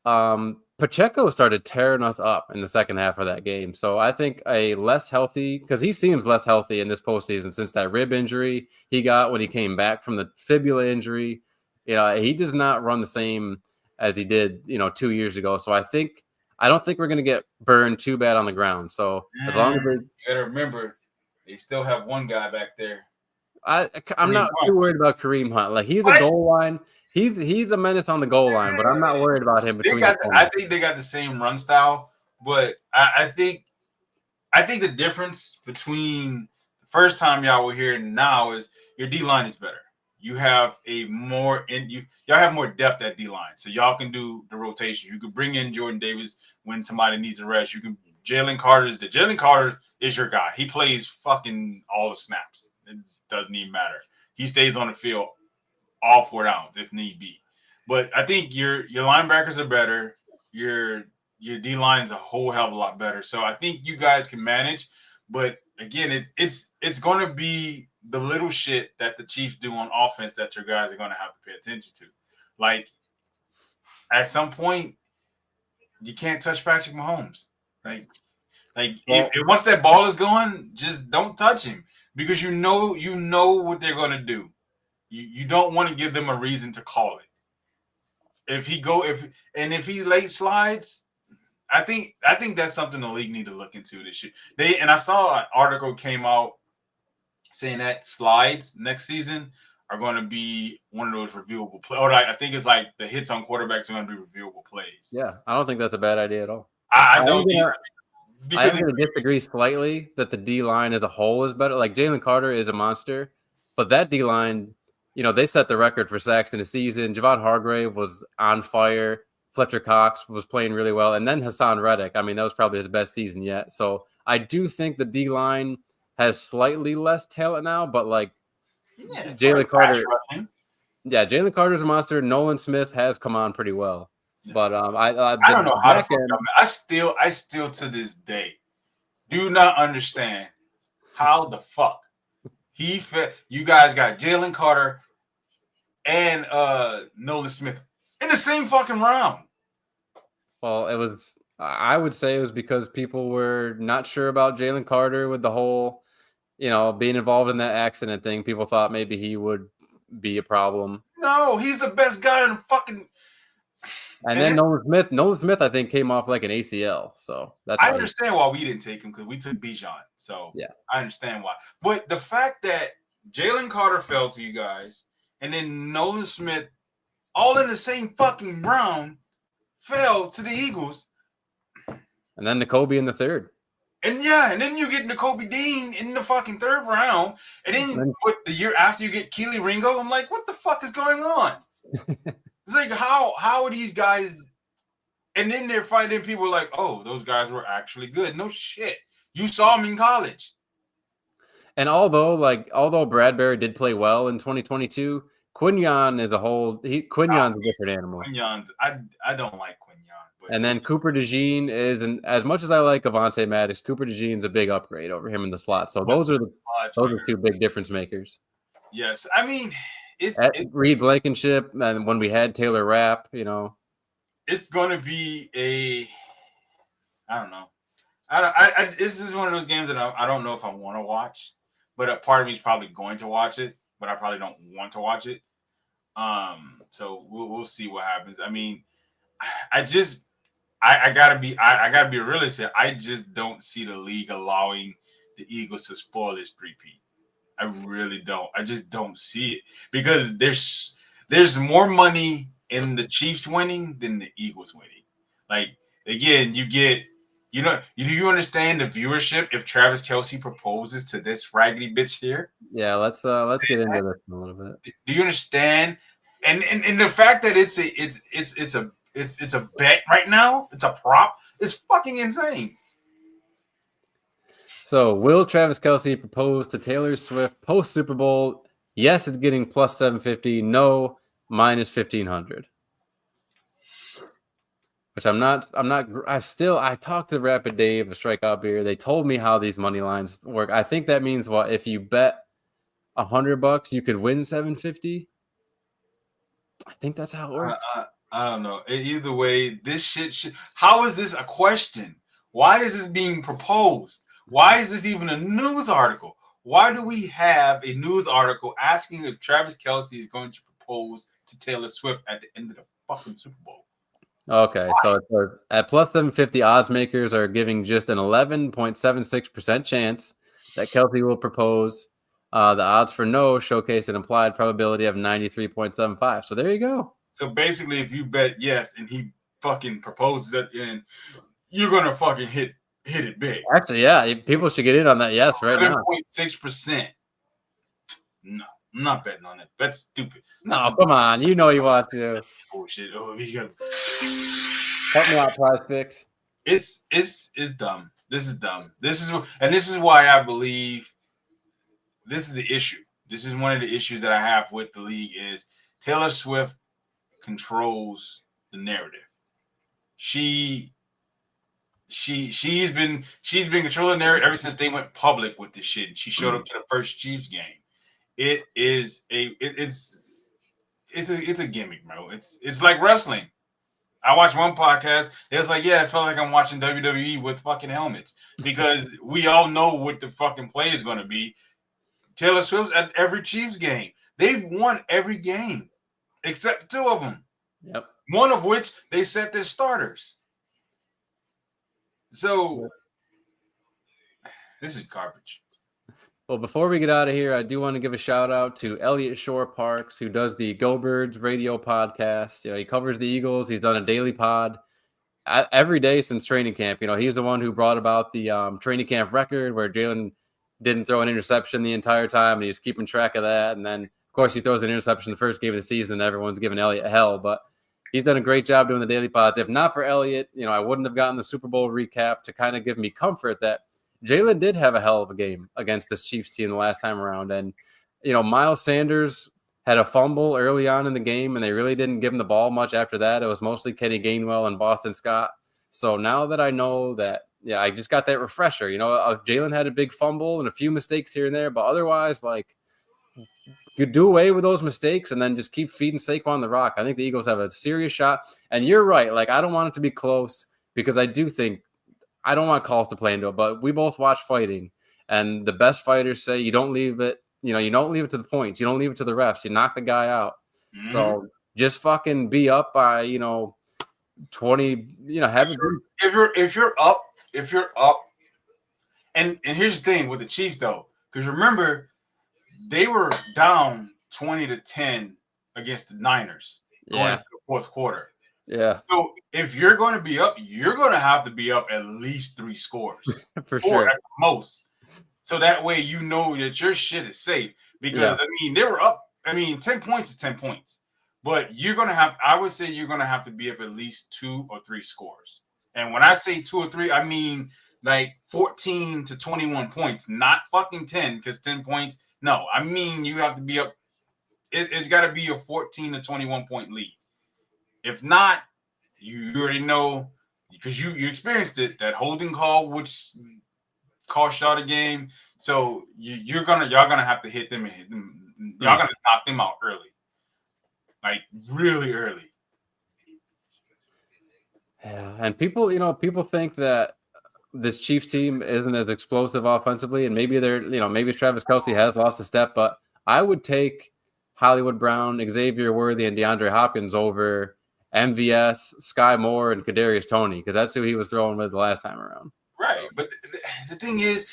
Pacheco started tearing us up in the second half of that game. So I think a less healthy, because he seems less healthy in this postseason since that rib injury he got when he came back from the fibula injury. You know, he does not run the same as he did, 2 years ago. So I don't think we're going to get burned too bad on the ground. So as long as You gotta remember, they still have one guy back there. I'm not too worried about Kareem Hunt. Like he's a What? goal line. He's a menace on the goal line, but I'm not worried about him between the I corners. think they got the same run style, but I think the difference between the first time y'all were here and now is your D line is better. You have y'all have more depth at D line, so y'all can do the rotation. You can bring in Jordan Davis when somebody needs a rest. You can Jalen Carter is your guy. He plays fucking all the snaps. It doesn't even matter. He stays on the field all 4 downs if need be. But I think your linebackers are better. Your D line is a whole hell of a lot better. So I think you guys can manage. But again, it's going to be the little shit that the Chiefs do on offense that your guys are going to have to pay attention to. Like at some point, you can't touch Patrick Mahomes. If once that ball is going, just don't touch him because you know what they're going to do. You don't want to give them a reason to call it. If he late slides, I think that's something the league need to look into this year. I saw an article came out saying that slides next season are going to be one of those reviewable plays. Or I think it's like the hits on quarterbacks are going to be reviewable plays. Yeah, I don't think that's a bad idea at all. I don't either I am because going to disagree slightly that the D line as a whole is better. Like Jalen Carter is a monster, but that D line, they set the record for sacks in the season. Javon Hargrave was on fire. Fletcher Cox was playing really well, and then Hassan Reddick. I mean, that was probably his best season yet. So I do think the D line has slightly less talent now, but like Jalen Carter, Jalen Carter's a monster. Nolan Smith has come on pretty well, but I don't know how the fuck I still to this day do not understand how the fuck you guys got Jalen Carter and Nolan Smith in the same fucking round. Well, I would say it was because people were not sure about Jalen Carter with the whole, being involved in that accident thing. People thought maybe he would be a problem. No, he's the best guy in the fucking. And then Nolan Smith, I think, came off like an ACL. So that's I understand why we didn't take him because we took Bijan. So yeah, I understand why. But the fact that Jalen Carter fell to you guys and then Nolan Smith, all in the same fucking round, fell to the Eagles. And then N'Kobe in the third. And then you get N'Kobe Dean in the fucking third round. And then the year after you get Keely Ringo, I'm like, what the fuck is going on? It's like, how are these guys? And then they're fighting people like, oh, those guys were actually good. No shit. You saw them in college. And although Bradbury did play well in 2022, Quinyon is a whole. Quinyon's a different animal. I don't like Quinyon. And then Cooper DeJean is, and as much as I like Avonte Maddox, Cooper DeJean's a big upgrade over him in the slot. So those are two big difference makers. Yes, I mean it's Reed Blankenship, and when we had Taylor Rapp, it's going to be I don't know. This is one of those games that I don't know if I want to watch, but a part of me is probably going to watch it, but I probably don't want to watch it. So we'll see what happens. I mean, I just I gotta be I gotta be a realist here. I just don't see the league allowing the Eagles to spoil this three-peat. I really don't. I just don't see it because there's more money in the Chiefs winning than the Eagles winning. Like again, do you understand the viewership if Travis Kelsey proposes to this raggedy bitch here? Yeah, let's get into this in a little bit. Do you understand? And the fact that it's a bet right now, it's a prop, is fucking insane. So, will Travis Kelsey propose to Taylor Swift post Super Bowl? Yes, it's getting plus 750. No, minus 1500. Which I'm not. I talked to Rapid Dave of Strikeout Beer. They told me how these money lines work. I think that means what if you bet $100, you could win 750. I think that's how it works. I don't know. Either way, this shit. How is this a question? Why is this being proposed? Why is this even a news article? Why do we have a news article asking if Travis Kelsey is going to propose to Taylor Swift at the end of the fucking Super Bowl? Okay, so it says at plus 750, odds makers are giving just an 11.76% chance that Kelsey will propose. The odds for no showcase an implied probability of 93.75. So there you go. So basically, if you bet yes and he fucking proposes at the end, you're gonna fucking hit it big. Actually, yeah, people should get in on that yes right now. 7.6%. No, I'm not betting on it. That's stupid. No, come on. You know you want to. Bullshit. Oh, we got. Help me out, Prize Picks. It's dumb. This is dumb. This is why I believe this is the issue. This is one of the issues that I have with the league is Taylor Swift controls the narrative. She's been controlling the narrative ever since they went public with this shit. She showed up to the first Chiefs game. It's a gimmick, bro. It's like wrestling. I watched one podcast. It's like, yeah, it felt like I'm watching WWE with fucking helmets because we all know what the fucking play is going to be. Taylor Swift's at every Chiefs game. They've won every game except two of them. Yep. One of which they set their starters. So this is garbage. Well, before we get out of here, I do want to give a shout out to Elliot Shore Parks, who does the Go Birds radio podcast. He covers the Eagles. He's done a daily pod every day since training camp. He's the one who brought about the training camp record where Jalen didn't throw an interception the entire time, and he was keeping track of that. And then, of course, he throws an interception the first game of the season, and everyone's giving Elliot hell. But he's done a great job doing the daily pods. If not for Elliot, I wouldn't have gotten the Super Bowl recap to kind of give me comfort that Jalen did have a hell of a game against this Chiefs team the last time around. And, Miles Sanders had a fumble early on in the game, and they really didn't give him the ball much after that. It was mostly Kenny Gainwell and Boston Scott. So now that I know that, I just got that refresher. Jalen had a big fumble and a few mistakes here and there, but otherwise, you do away with those mistakes and then just keep feeding Saquon the rock. I think the Eagles have a serious shot. And you're right. I don't want it to be close because I do think I don't want calls to play into it, but we both watch fighting, and the best fighters say you don't leave it. You don't leave it to the points. You don't leave it to the refs. You knock the guy out. Mm-hmm. So just fucking be up by 20. If you're up, and here's the thing with the Chiefs though, because remember they were down 20-10 against the Niners going into the fourth quarter. Yeah. So if you're going to be up, you're going to have to be up at least 3 scores. For sure. At most. So that way you know that your shit is safe. Because, they were up. 10 points is 10 points. But I would say you're going to have to be up at least 2 or 3 scores. And when I say 2 or 3, I mean 14 to 21 points, not fucking 10, because 10 points. No, I mean you have to be up. It's got to be a 14 to 21 point lead. If not, you already know because you experienced it, that holding call which cost y'all the game. So y'all gonna have to hit them and hit them. Y'all gonna knock them out early, really early. Yeah, and people think that this Chiefs team isn't as explosive offensively, and maybe maybe Travis Kelce has lost a step, but I would take Hollywood Brown, Xavier Worthy, and DeAndre Hopkins over MVS, Sky Moore, and Kadarius Toney, because that's who he was throwing with the last time around. Right, So. but the thing is,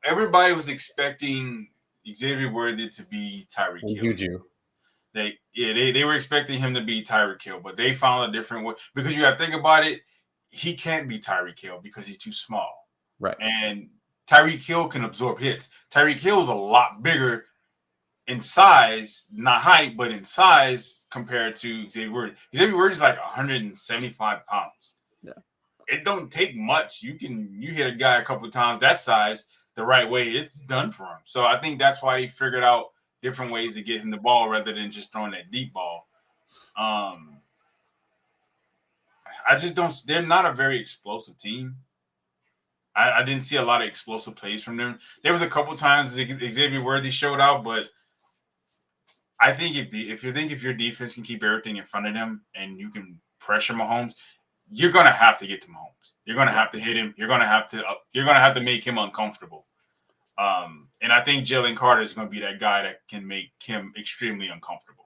everybody was expecting Xavier Worthy to be Tyreek Hill. Juju. They were expecting him to be Tyreek Hill, but they found a different way, because you got to think about it. He can't be Tyreek Hill because he's too small. Right. And Tyreek Hill can absorb hits. Tyreek Hill is a lot bigger in size, not height, but in size compared to Xavier Worthy. Xavier Worthy is like 175 pounds. Yeah. It don't take much. You hit a guy a couple of times that size the right way, it's done for him. So I think that's why he figured out different ways to get him the ball rather than just throwing that deep ball. I just don't. They're not a very explosive team. I didn't see a lot of explosive plays from them. There was a couple times Xavier Worthy showed out, but I think if your defense can keep everything in front of them and you can pressure Mahomes, you're gonna have to get to Mahomes. You're gonna have to hit him. You're gonna have to make him uncomfortable. And I think Jalen Carter is gonna be that guy that can make him extremely uncomfortable.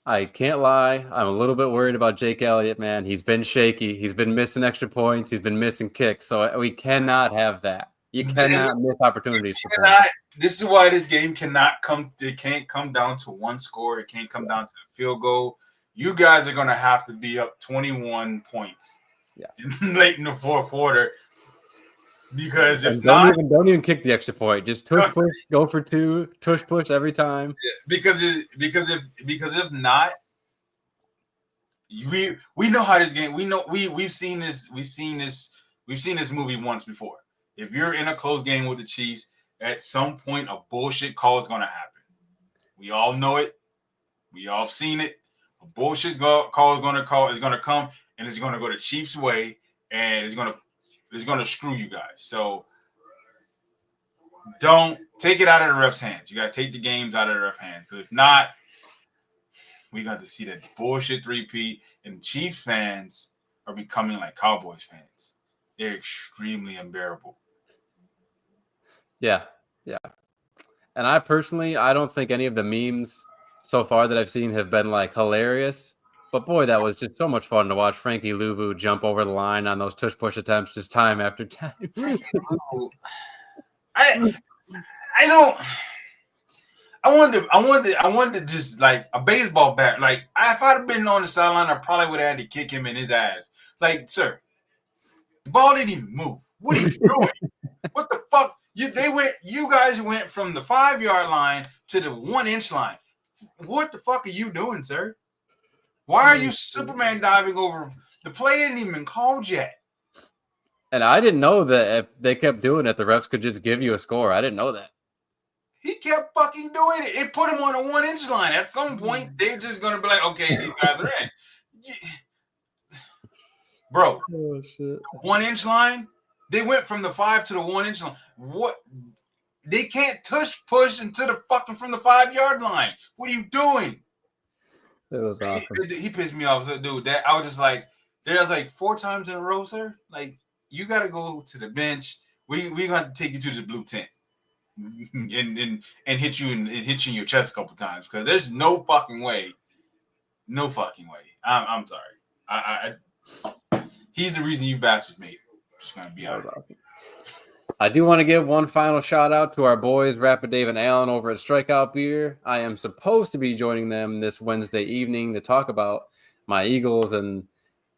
I can't lie. I'm a little bit worried about Jake Elliott, man. He's been shaky. He's been missing extra points. He's been missing kicks. So we cannot have that. You cannot miss opportunities for points. This is why this game cannot come. It can't come down to one score. It can't come down to a field goal. You guys are going to have to be up 21 points late in the fourth quarter. Because if don't even kick the extra point. Just tush push, go for two, tush push every time. Because if not, we know how this game. We know we've seen this movie once before. If you're in a close game with the Chiefs, at some point a bullshit call is going to happen. We all know it. We all seen it. A bullshit call is going to come, and it's going to go the Chiefs' way, and it's going to screw you guys. So don't take it out of the ref's hands. You got to take the games out of the ref's hands. Because if not, we got to see that bullshit repeat, and Chiefs fans are becoming like Cowboys fans. They're extremely unbearable. Yeah. And I don't think any of the memes so far that I've seen have been like hilarious. But boy, that was just so much fun to watch Frankie Louvu jump over the line on those tush push attempts just time after time. I wanted to just like a baseball bat. Like if I'd have been on the sideline, I probably would have had to kick him in his ass. Like, sir, the ball didn't even move. What are you doing? What the fuck? You guys went from the 5-yard line to the 1-inch line. What the fuck are you doing, sir? Why are you Superman diving over? The play didn't even called yet. And I didn't know that if they kept doing it, the refs could just give you a score. I didn't know that. He kept fucking doing it. It put him on a 1-inch line. At some point, they're just going to be like, okay, these guys are in. Bro, 1-inch line? They went from the 5 to the 1-inch line. What? They can't push into the fucking from the 5-yard line. What are you doing? It was awesome. He pissed me off, dude. That I was just like, there's like 4 times in a row, sir. Like, you got to go to the bench. We got to take you to the blue tent and hit you in your chest a couple times, because there's no fucking way. I'm sorry. He's the reason you bastards made it. Just gonna be honest. I do want to give one final shout out to our boys, Rapid Dave and Allen over at Strikeout Beer. I am supposed to be joining them this Wednesday evening to talk about my Eagles and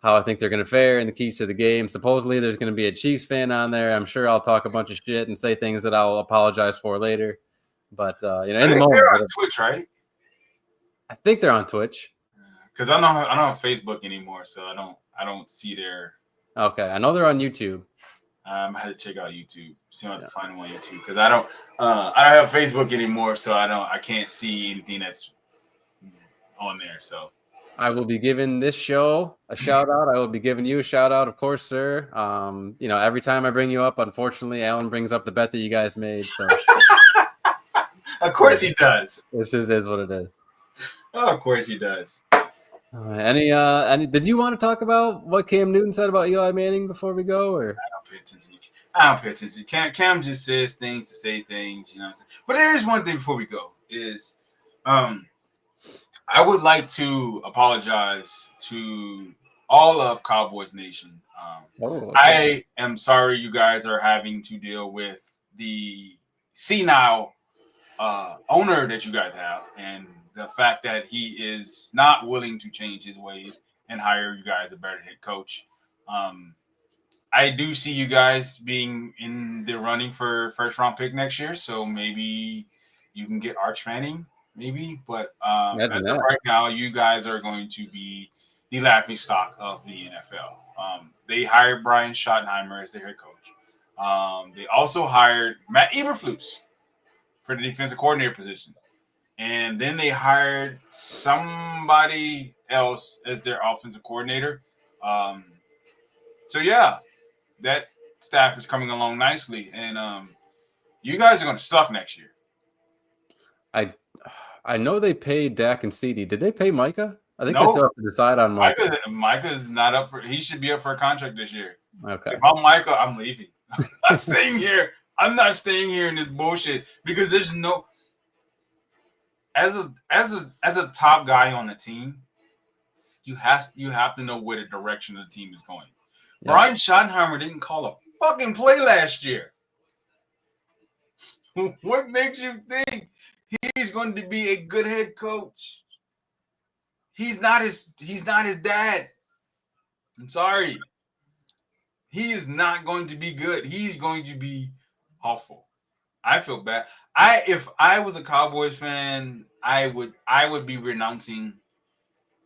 how I think they're going to fare and the keys to the game. Supposedly there's going to be a Chiefs fan on there. I'm sure I'll talk a bunch of shit and say things that I'll apologize for later. But, in the moment. They're on Twitch, right? I think they're on Twitch. Because I'm not on Facebook anymore, so I don't see their. Okay, I know they're on YouTube. I had to check out YouTube. See if I can find them on YouTube, because I don't have Facebook anymore, so I can't see anything that's on there. So I will be giving this show a shout out. I will be giving you a shout out, of course, sir. Every time I bring you up, unfortunately, Alan brings up the bet that you guys made. So of course he does. This just is what it is. Oh, of course he does. Any did you want to talk about what Cam Newton said about Eli Manning before we go, or? pay attention. I don't pay attention. Cam just says things to say things. You know what I'm saying? But there is one thing before we go. Is I would like to apologize to all of Cowboys Nation. I am sorry you guys are having to deal with the senile owner that you guys have, and the fact that he is not willing to change his ways and hire you guys a better head coach. Um, I do see you guys being in the running for first round pick next year, so maybe you can get Arch Manning, maybe. But as of right now, you guys are going to be the laughing stock of the NFL. They hired Brian Schottenheimer as their head coach. They also hired Matt Eberflus for the defensive coordinator position. And then they hired somebody else as their offensive coordinator. So yeah, that staff is coming along nicely, and you guys are going to suck next year. I know they paid Dak and CD. Did they pay Micah? I think No. they still have to decide on Micah. Micah's not up for. He should be up for a contract this year. Okay. If I'm Micah, I'm leaving. I'm not staying here. I'm not staying here in this bullshit because there's no. As a top guy on the team, you have to know where the direction of the team is going. Yep. Brian Schottenheimer didn't call a fucking play last year. What makes you think he's going to be a good head coach? He's not his dad. I'm sorry. He is not going to be good. He's going to be awful. I feel bad. If I was a Cowboys fan, I would be renouncing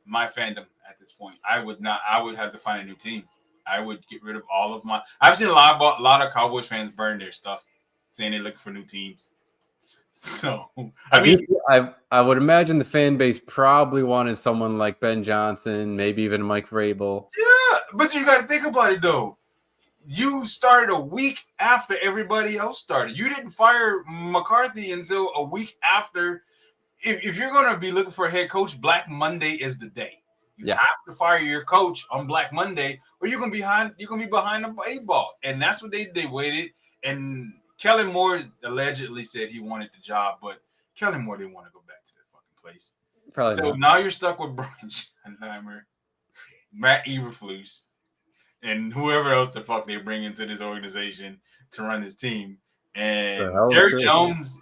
my fandom at this point. I would not. I would have to find a new team. I would get rid of all of my. I've seen a lot of Cowboys fans burn their stuff, saying they're looking for new teams. So I would imagine the fan base probably wanted someone like Ben Johnson, maybe even Mike Vrabel. Yeah, but you got to think about it though. You started a week after everybody else started. You didn't fire McCarthy until a week after. If you're going to be looking for a head coach, Black Monday is the day. You have to fire your coach on Black Monday, or you're going to be behind the 8 ball. And that's what they waited. And Kellen Moore allegedly said he wanted the job, but Kellen Moore didn't want to go back to that fucking place. Probably so not. Now you're stuck with Brian Schottenheimer, Matt Eberflus, and whoever else the fuck they bring into this organization to run this team. And Jerry Jones,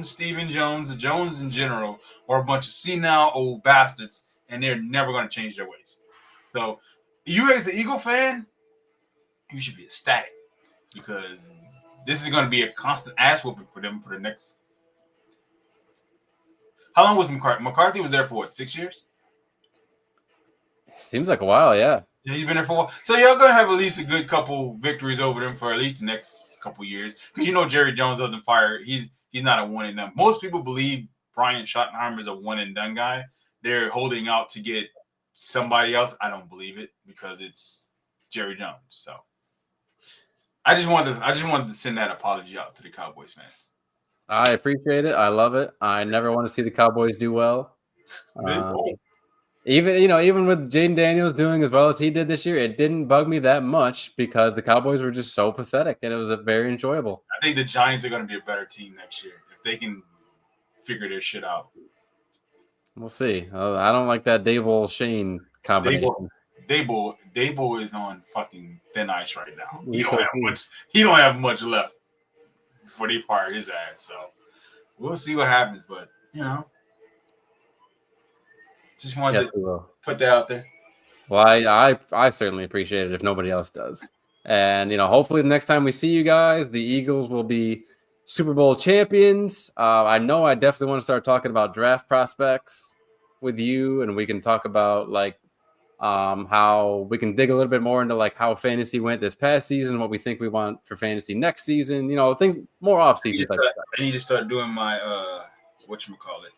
Stephen Jones, the Jones in general are a bunch of senile old bastards, and they're never going to change their ways. So you as an Eagle fan, you should be ecstatic because this is going to be a constant ass whooping for them for the next. How long was McCarthy? McCarthy was there for what, 6 years? Seems like a while, yeah. Yeah, he's been there for a while. So y'all gonna have at least a good couple victories over them for at least the next couple years. Because you know Jerry Jones doesn't fire. He's not a one and done. Most people believe Brian Schottenheimer is a one and done guy. They're holding out to get somebody else. I don't believe it because it's Jerry Jones. So I just wanted to send that apology out to the Cowboys fans. I appreciate it. I love it. I never want to see the Cowboys do well. Even with Jaden Daniels doing as well as he did this year, it didn't bug me that much because the Cowboys were just so pathetic, and it was very enjoyable. I think the Giants are going to be a better team next year if they can figure their shit out. We'll see. I don't like that Dable Shane combination. Dable is on fucking thin ice right now. He don't have much left before they fire his ass. So we'll see what happens, but just wanted to put that out there. Well, I certainly appreciate it if nobody else does. And, hopefully the next time we see you guys, the Eagles will be Super Bowl champions. I know I definitely want to start talking about draft prospects with you, and we can talk about, how we can dig a little bit more into, how fantasy went this past season, what we think we want for fantasy next season, think more off-season. I need to start doing my, whatchamacallit.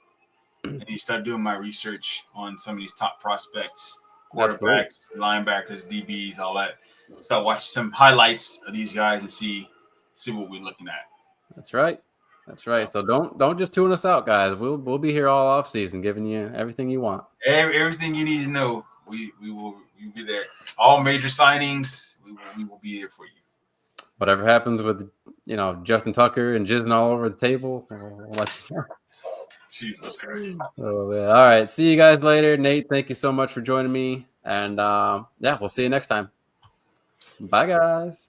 I need to start doing my research on some of these top prospects, quarterbacks, linebackers, DBs, all that. Start watching some highlights of these guys and see what we're looking at. That's right. So don't just tune us out, guys. We'll be here all off season, giving you everything you want. Everything you need to know, we will be there. All major signings, we will be here for you. whatever happens with Justin Tucker and jizzing all over the table, we'll let you know. Jesus Christ. Oh, man. All right. See you guys later. Nate, thank you so much for joining me. And we'll see you next time. Bye, guys.